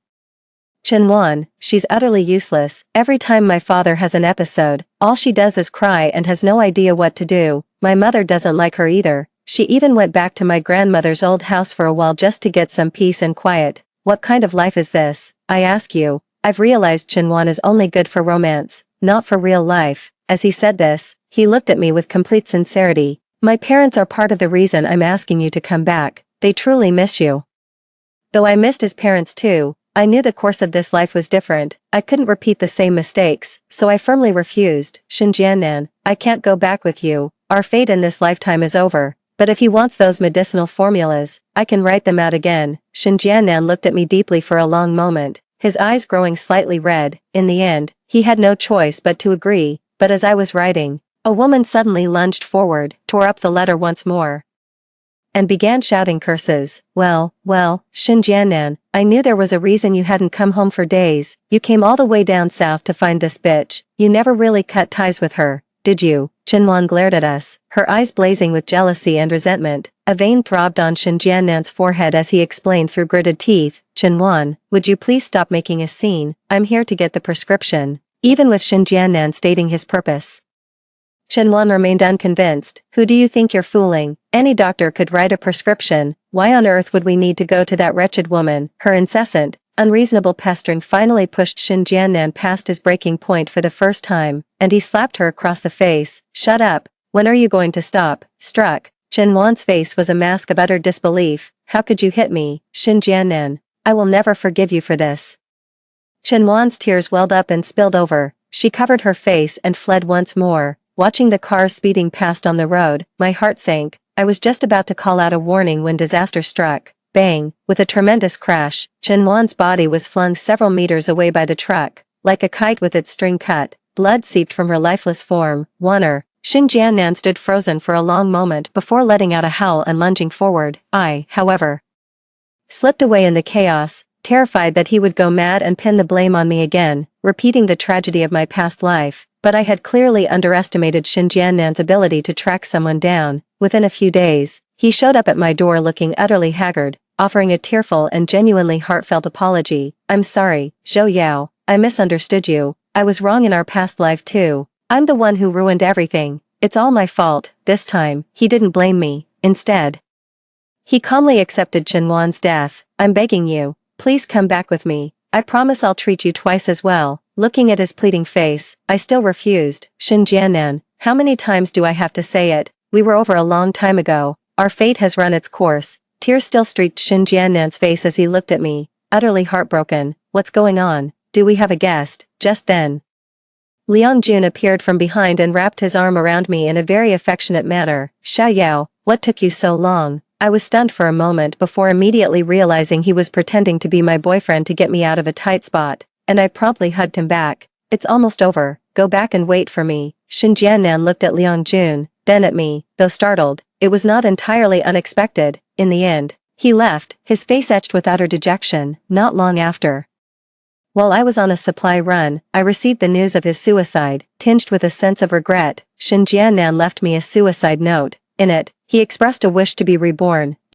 Chenwan, she's utterly useless. Every time my father has an episode, all she does is cry and has no idea what to do. My mother doesn't like her either. She even went back to my grandmother's old house for a while just to get some peace and quiet. What kind of life is this, I ask you?" I've realized Chenwan is only good for romance, not for real life. As he said this, he looked at me with complete sincerity. "My parents are part of the reason I'm asking you to come back. They truly miss you." Though I missed his parents too, I knew the course of this life was different. I couldn't repeat the same mistakes, so I firmly refused. "Shin Jiannan, I can't go back with you. Our fate in this lifetime is over. But if he wants those medicinal formulas, I can write them out again." Shin Jiannan looked at me deeply for a long moment, his eyes growing slightly red. In the end, he had no choice but to agree. But as I was writing, a woman suddenly lunged forward, tore up the letter once more, and began shouting curses. Well, Shin Jiannan, I knew there was a reason you hadn't come home for days. You came all the way down south to find this bitch. You never really cut ties with her, did you?" Chenwan glared at us, her eyes blazing with jealousy and resentment. A vein throbbed on Shin Jiannan's forehead as he explained through gritted teeth. "Chenwan, would you please stop making a scene? I'm here to get the prescription." Even with Shin Jiannan stating his purpose, Chenwan remained unconvinced. "Who do you think you're fooling? Any doctor could write a prescription. Why on earth would we need to go to that wretched woman?" Her incessant, unreasonable pestering finally pushed Shin Jiannan past his breaking point for the first time, and he slapped her across the face. "Shut up. When are you going to stop?" Struck, Chen Wan's face was a mask of utter disbelief. How could you hit me, Xin Jiannan? I will never forgive you for this. Chen Wan's tears welled up and spilled over. She covered her face and fled once more. Watching the cars speeding past on the road, my heart sank. I was just about to call out a warning when disaster struck. Bang! With a tremendous crash, Chen Wan's body was flung several meters away by the truck. Like a kite with its string cut, blood seeped from her lifeless form. Wanner. Xin Jiannan stood frozen for a long moment before letting out a howl and lunging forward. I, however, slipped away in the chaos, terrified that he would go mad and pin the blame on me again, repeating the tragedy of my past life. But I had clearly underestimated Xin Jiannan's ability to track someone down. Within a few days, he showed up at my door looking utterly haggard, offering a tearful and genuinely heartfelt apology. I'm sorry, Zhou Yao, I misunderstood you. I was wrong in our past life too. I'm the one who ruined everything. It's all my fault. This time, he didn't blame me. Instead, he calmly accepted Chen Wan's death. I'm begging you, please come back with me. I promise I'll treat you twice as well. Looking at his pleading face, I still refused. Xin Jiannan, how many times do I have to say it? We were over a long time ago. Our fate has run its course. Tears still streaked Xin Jiannan's face as he looked at me, utterly heartbroken. What's going on? Do we have a guest? Just then, Liang Jun appeared from behind and wrapped his arm around me in a very affectionate manner. Xiao Yao, what took you so long? I was stunned for a moment before immediately realizing he was pretending to be my boyfriend to get me out of a tight spot, and I promptly hugged him back. It's almost over, go back and wait for me. Xin Jiannan looked at Liang Jun, then at me, though startled. It was not entirely unexpected. In the end, he left, his face etched with utter dejection. Not long after, while I was on a supply run, I received the news of his suicide, tinged with a sense of regret. Xin Jiannan left me a suicide note. In it, he expressed a wish to be reborn,